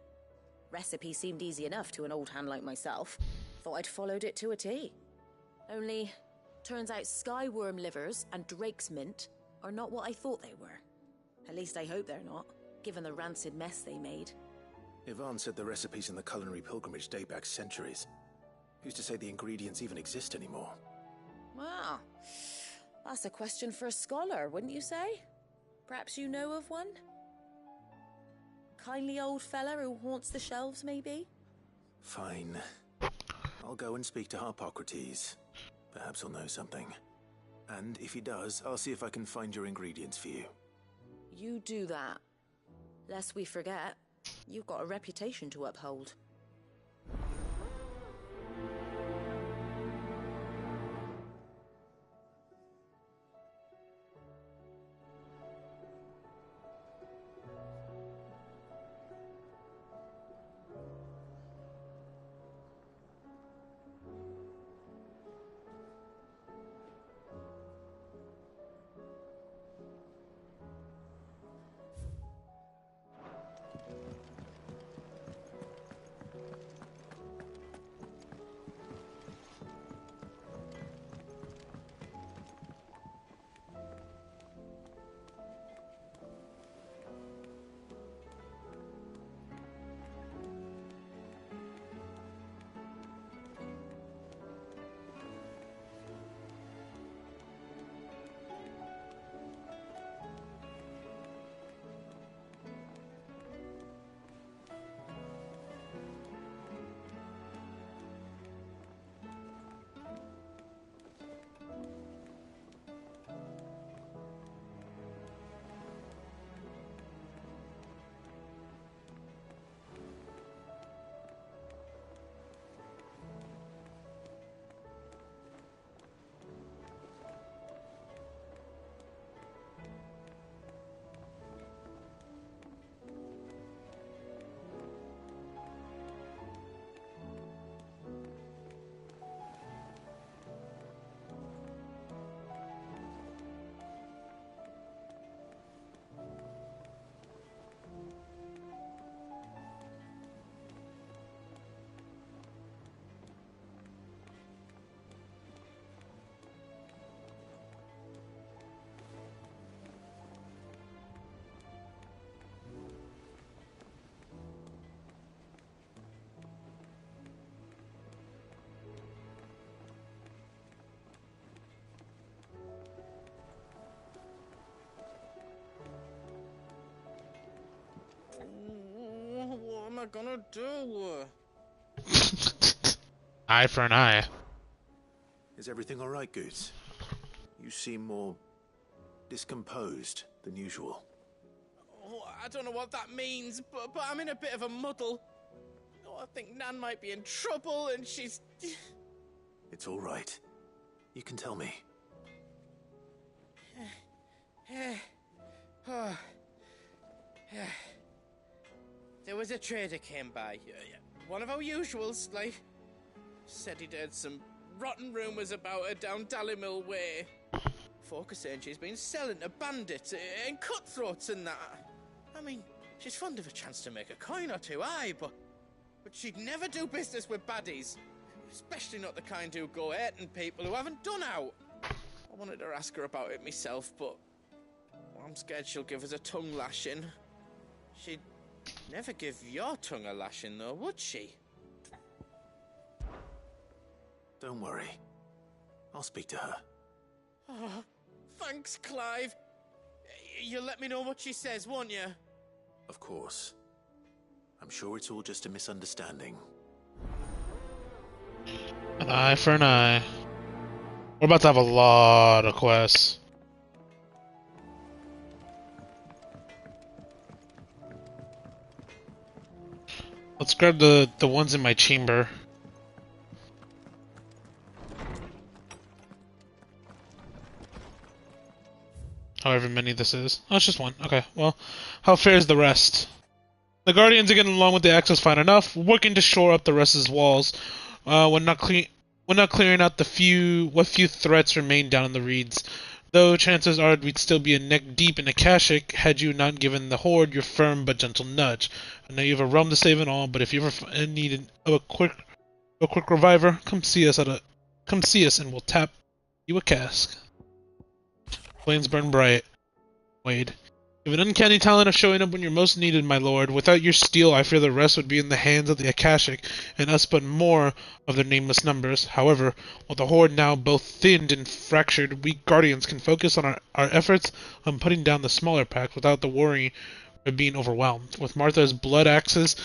Recipe seemed easy enough to an old hand like myself. Thought I'd followed it to a T. Only, turns out skyworm livers and drake's mint are not what I thought they were. At least I hope they're not, given the rancid mess they made. Ivan said the recipes in the culinary pilgrimage date back centuries. Who's to say the ingredients even exist anymore? Wow. That's a question for a scholar, wouldn't you say? Perhaps you know of one? Kindly old fella who haunts the shelves, maybe? Fine. I'll go and speak to Harpocrates. Perhaps he'll know something. And if he does, I'll see if I can find your ingredients for you. You do that. Lest we forget, you've got a reputation to uphold. gonna do? Eye for an eye. Is everything all right, Goose? You seem more discomposed than usual. Oh, I don't know what that means, but I'm in a bit of a muddle. Oh, I think Nan might be in trouble, and she's... It's all right. You can tell me. There was a trader came by. One of our usuals, like. Said he'd heard some rotten rumours about her down Dalimil Way. Folk are saying she's been selling to bandits and cutthroats and that. I mean, she's fond of a chance to make a coin or two, aye, but she'd never do business with baddies. Especially not the kind who go hurting people who haven't done out. I wanted to ask her about it myself, but I'm scared she'll give us a tongue lashing. She'd never give your tongue a lashing, though, would she? Don't worry. I'll speak to her. Oh, thanks, Clive. You'll let me know what she says, won't you? Of course. I'm sure it's all just a misunderstanding. An eye for an eye. We're about to have a lot of quests. Let's grab the ones in my chamber. However many this is. Oh, it's just one. Okay, well, how fares the rest? The Guardians are getting along with the Axis fine enough, working to shore up the rest's walls, when not clearing out what few threats remain down in the reeds. Though chances are we'd still be neck deep in Akashic had you not given the Horde your firm but gentle nudge. I know you have a realm to save and all, but if you ever need a quick reviver, come see us and we'll tap you a cask. Flames burn bright. Wade. You have an uncanny talent of showing up when you're most needed, my lord. Without your steel, I fear the rest would be in the hands of the Akashic, and us but more of their nameless numbers. However, with the Horde now both thinned and fractured, we Guardians can focus on our efforts on putting down the smaller packs without the worry of being overwhelmed. With Martha's blood axes,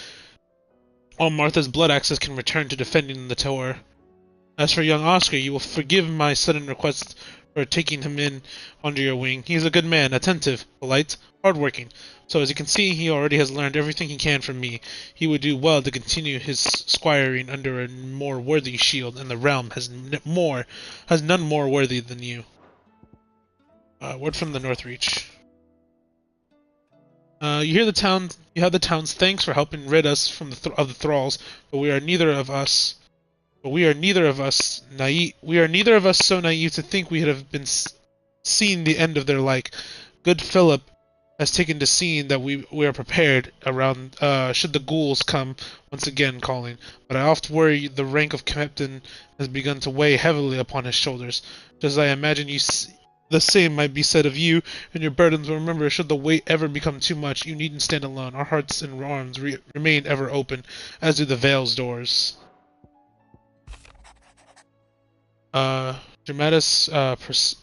all Martha's blood axes can return to defending the tower. As for young Oscar, you will forgive my sudden request for taking him in under your wing. He is a good man, attentive, polite, hardworking. So as you can see, he already has learned everything he can from me. He would do well to continue his squiring under a more worthy shield, and the realm has none more worthy than you. Word from the Northreach. You have the town's thanks for helping rid us from of the thralls, but we are neither of us so naive to think we have been seen the end of their like. Good Philip has taken to seeing that we are prepared around should the ghouls come once again calling. But I oft worry the rank of captain has begun to weigh heavily upon his shoulders. Just as I imagine the same might be said of you and your burdens. But remember, should the weight ever become too much, you needn't stand alone. Our hearts and arms remain ever open, as do the Vale's doors. Dramatis Person.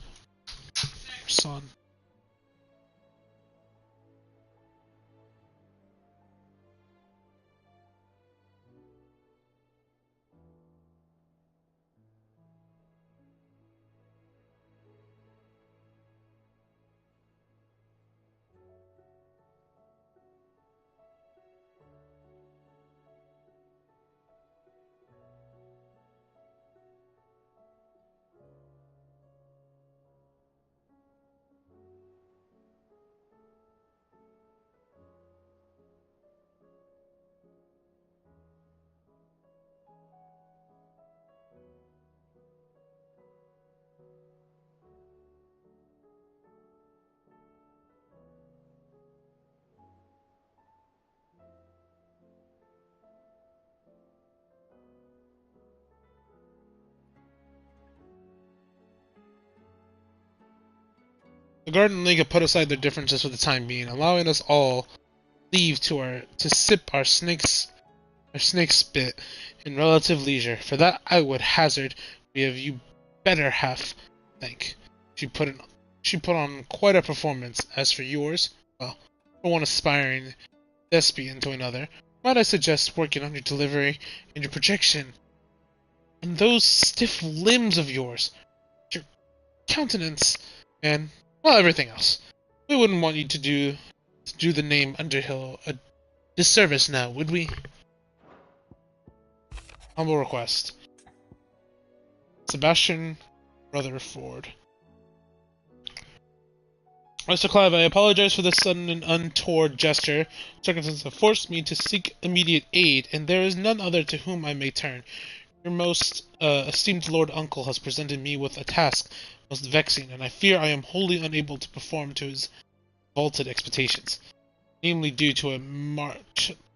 The Garden League have put aside their differences for the time being, allowing us all leave to sip our snake spit in relative leisure. For that I would hazard we have you better half think. She put on quite a performance. As for yours, well, from one aspiring thespian to another, might I suggest working on your delivery and your projection? And those stiff limbs of yours, your countenance, and, well, everything else. We wouldn't want you to do the name Underhill a disservice now, would we? Humble request. Sebastian Rutherford. Mr. Clive, I apologize for this sudden and untoward gesture. Circumstances have forced me to seek immediate aid, and there is none other to whom I may turn. Your most esteemed Lord Uncle has presented me with a task most vexing, and I fear I am wholly unable to perform to his vaulted expectations, namely due to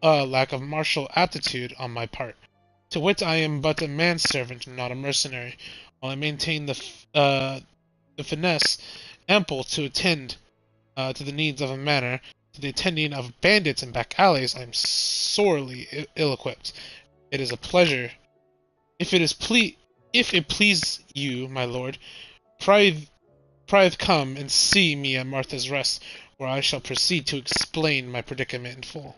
a lack of martial aptitude on my part. To wit, I am but a manservant, not a mercenary. While I maintain the finesse ample to attend to the needs of a manor, to the attending of bandits and back alleys, I am sorely ill-equipped. It is a pleasure. If it please you, my lord, prithee come and see me at Martha's Rest, where I shall proceed to explain my predicament in full.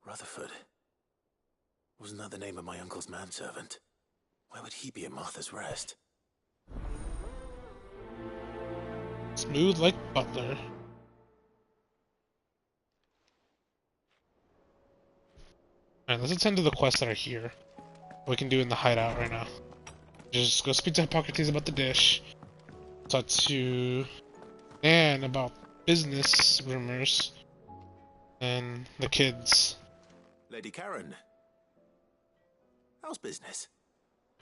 Rutherford. Wasn't that the name of my uncle's manservant? Why would he be at Martha's Rest? Smooth like butler. Alright, let's attend to the quests that are here. We can do in the hideout right now. Just go speak to Hippocrates about the dish. Talk to Nan about business rumors. And the kids. Lady Karen. How's business?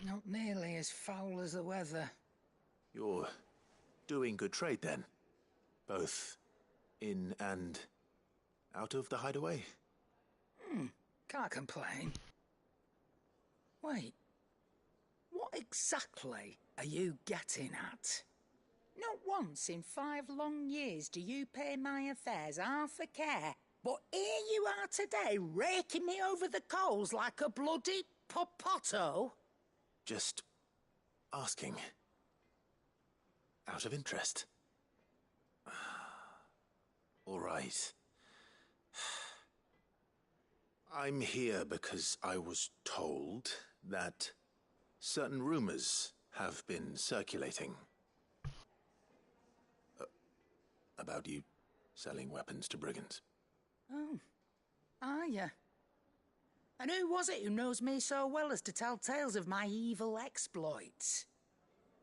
Not nearly as foul as the weather. You're doing good trade then? Both in and out of the hideaway? Can't complain. Wait. What exactly are you getting at? Not once in 5 long years do you pay my affairs half a care, but here you are today raking me over the coals like a bloody popoto? Just asking. Out of interest. All right. I'm here because I was told that certain rumors have been circulating about you selling weapons to brigands. Oh, are ya? And who was it who knows me so well as to tell tales of my evil exploits?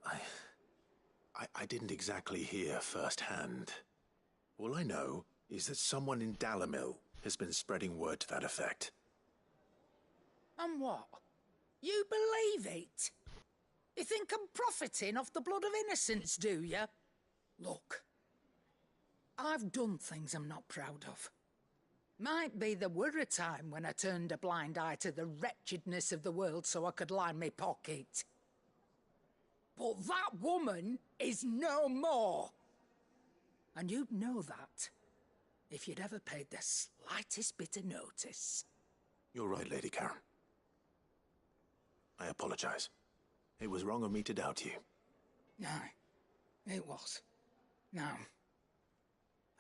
I didn't exactly hear firsthand. All I know is that someone in Dalimil has been spreading word to that effect. And what? You believe it? You think I'm profiting off the blood of innocents, do you? Look, I've done things I'm not proud of. Might be there were a time when I turned a blind eye to the wretchedness of the world so I could line my pocket. But that woman is no more. And you'd know that if you'd ever paid the slightest bit of notice. You're right, Lady Karen. I apologize. It was wrong of me to doubt you. Aye, it was. Now,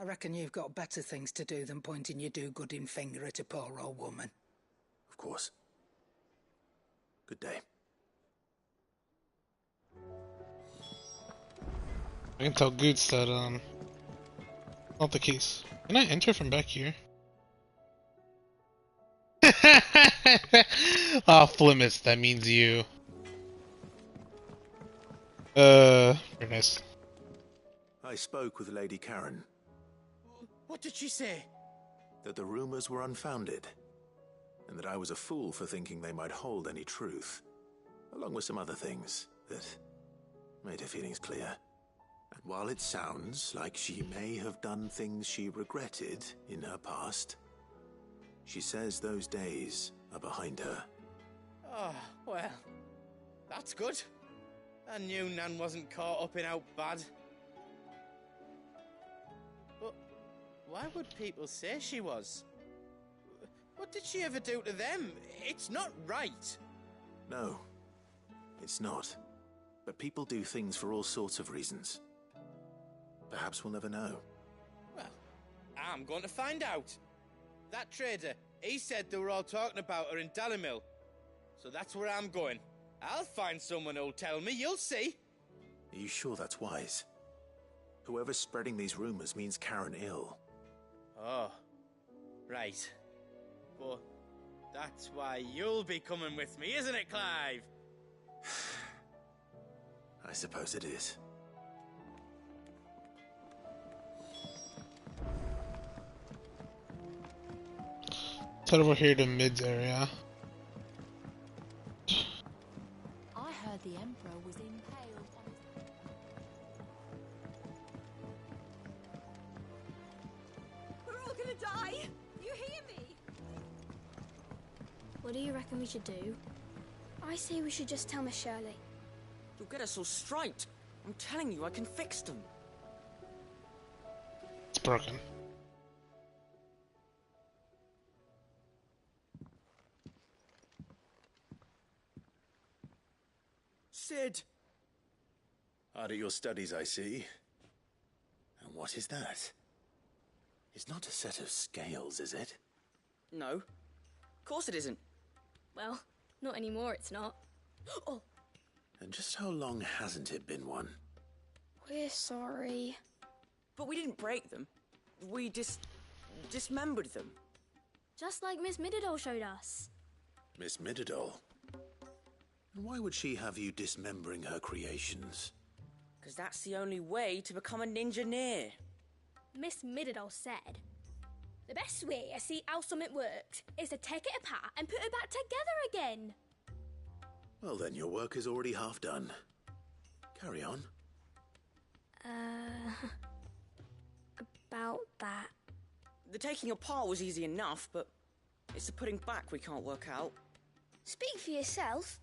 I reckon you've got better things to do than pointing your do-gooding finger at a poor old woman. Of course. Good day. I can tell Goots that, not the case. Can I enter from back here? Ah, Flimmits, that means you. Very nice. I spoke with Lady Karen. What did she say? That the rumors were unfounded, and that I was a fool for thinking they might hold any truth, along with some other things that made her feelings clear. And while it sounds like she may have done things she regretted in her past, she says those days are behind her. Oh, well, that's good. I knew Nan wasn't caught up in out bad. But why would people say she was? What did she ever do to them? It's not right. No, it's not. But people do things for all sorts of reasons. Perhaps we'll never know. Well, I'm going to find out. that trader, he said they were all talking about her in Dalimil. So that's where I'm going. I'll find someone who'll tell me, you'll see. Are you sure that's wise? Whoever's spreading these rumors means Karen ill. Oh, right. But that's why you'll be coming with me, isn't it, Clive? I suppose it is. Let's head over here to Mid's area. I heard the Emperor was impaled on his... We're all gonna die! You hear me? What do you reckon we should do? I say we should just tell Miss Shirley. You'll get us all straight. I'm telling you, I can fix them. It's broken. Sid! Hard at your studies, I see. And what is that? It's not a set of scales, is it? No. Of course it isn't. Well, not anymore, it's not. Oh! And just how long hasn't it been one? We're sorry. But we didn't break them. We dismembered them. Just like Miss Mididol showed us. Miss Mididol? And why would she have you dismembering her creations? Because that's the only way to become a ninja-neer. Miss Mididol said, the best way to see how something works is to take it apart and put it back together again. Well then, your work is already half done. Carry on. About that. The taking apart was easy enough, but it's the putting back we can't work out. Speak for yourself.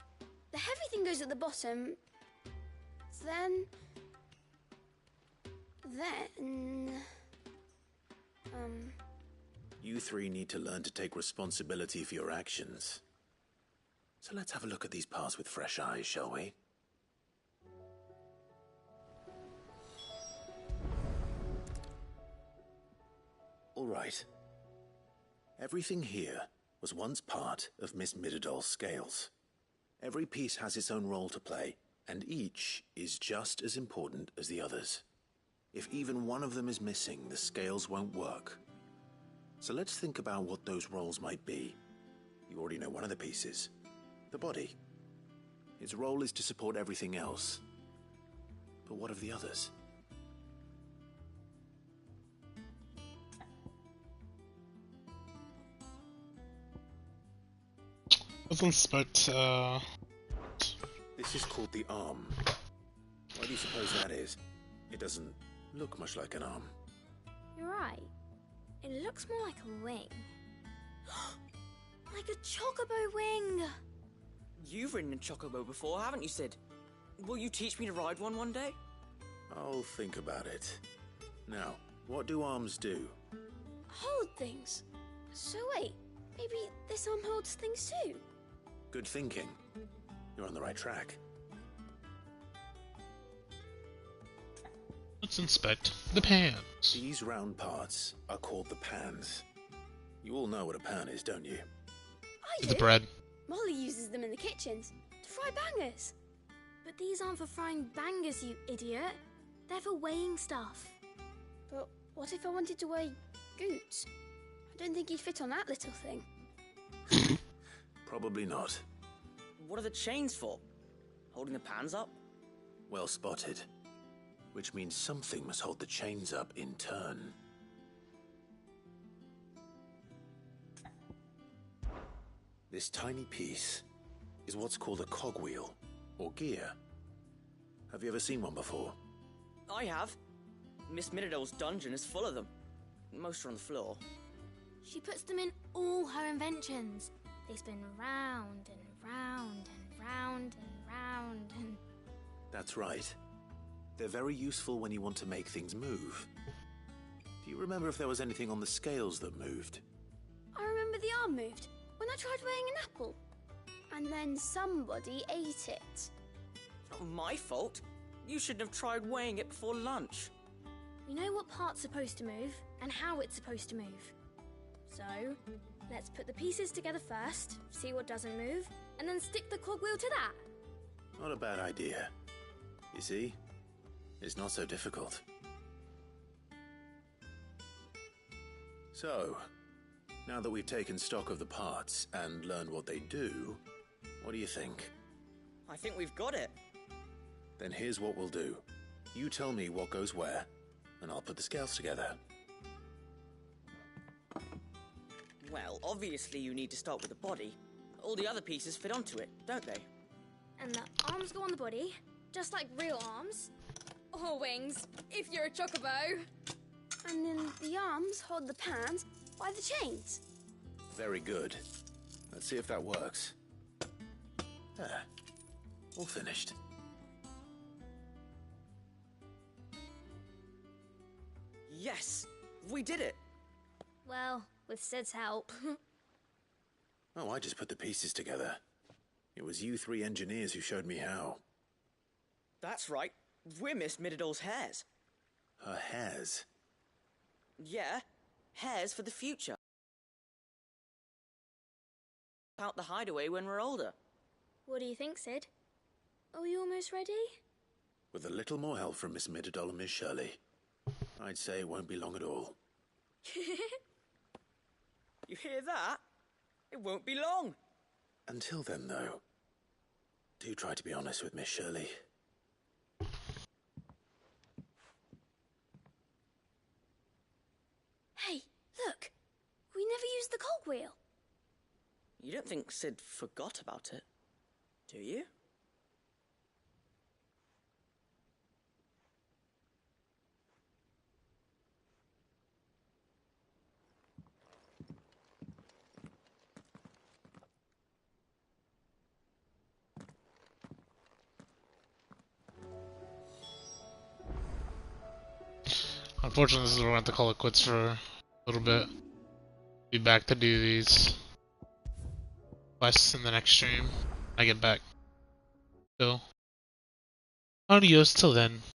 The heavy thing goes at the bottom. Then... You three need to learn to take responsibility for your actions. So let's have a look at these parts with fresh eyes, shall we? All right. Everything here was once part of Miss Mididol's scales. Every piece has its own role to play, and each is just as important as the others. If even one of them is missing, the scales won't work. So let's think about what those roles might be. You already know one of the pieces. The body. Its role is to support everything else. But what of the others? Let's inspect, This is called the arm. Why do you suppose that is? It doesn't look much like an arm. You're right. It looks more like a wing. Like a chocobo wing! You've ridden a chocobo before, haven't you, Sid? Will you teach me to ride one day? I'll think about it. Now, what do arms do? Hold things. So wait, maybe this arm holds things too? Good thinking. You're on the right track. let's inspect the pans. These round parts are called the pans. You all know what a pan is, don't you? I do. The bread. Molly uses them in the kitchens to fry bangers. But these aren't for frying bangers, you idiot. They're for weighing stuff. But what if I wanted to weigh Goots? I don't think he'd fit on that little thing. Probably not. What are the chains for? Holding the pans up? Well spotted. Which means something must hold the chains up in turn. This tiny piece is what's called a cogwheel, or gear. Have you ever seen one before? I have. Miss Mididol's dungeon is full of them. Most are on the floor. She puts them in all her inventions. They spin round and round and round and round and... That's right. They're very useful when you want to make things move. Do you remember if there was anything on the scales that moved? I remember the arm moved when I tried weighing an apple. And then somebody ate it. It's not my fault. You shouldn't have tried weighing it before lunch. We know what part's supposed to move and how it's supposed to move. So, let's put the pieces together first, see what doesn't move, and then stick the cogwheel to that. Not a bad idea. You see? It's not so difficult. So, now that we've taken stock of the parts and learned what they do, what do you think? I think we've got it. Then here's what we'll do. You tell me what goes where, and I'll put the scales together. Well, obviously you need to start with the body. All the other pieces fit onto it, don't they? And the arms go on the body, just like real arms. Or wings, if you're a chocobo. And then the arms hold the pans by the chains. Very good. Let's see if that works. There. All finished. Yes! We did it! Well, with Sid's help. Oh, I just put the pieces together. It was you three engineers who showed me how. That's right. We're Miss Midadol's hares. Her hairs? Yeah, hares for the future. Out the hideaway when we're older. What do you think, Sid? Are we almost ready? With a little more help from Miss Midadol and Miss Shirley, I'd say it won't be long at all. You hear that? It won't be long. Until then, though, do try to be honest with Miss Shirley. Hey, look! We never used the cogwheel. You don't think Sid forgot about it, do you? Unfortunately, this is where we're going to have to call it quits for a little bit. Be back to do these quests in the next stream. I get back. So, adios till then.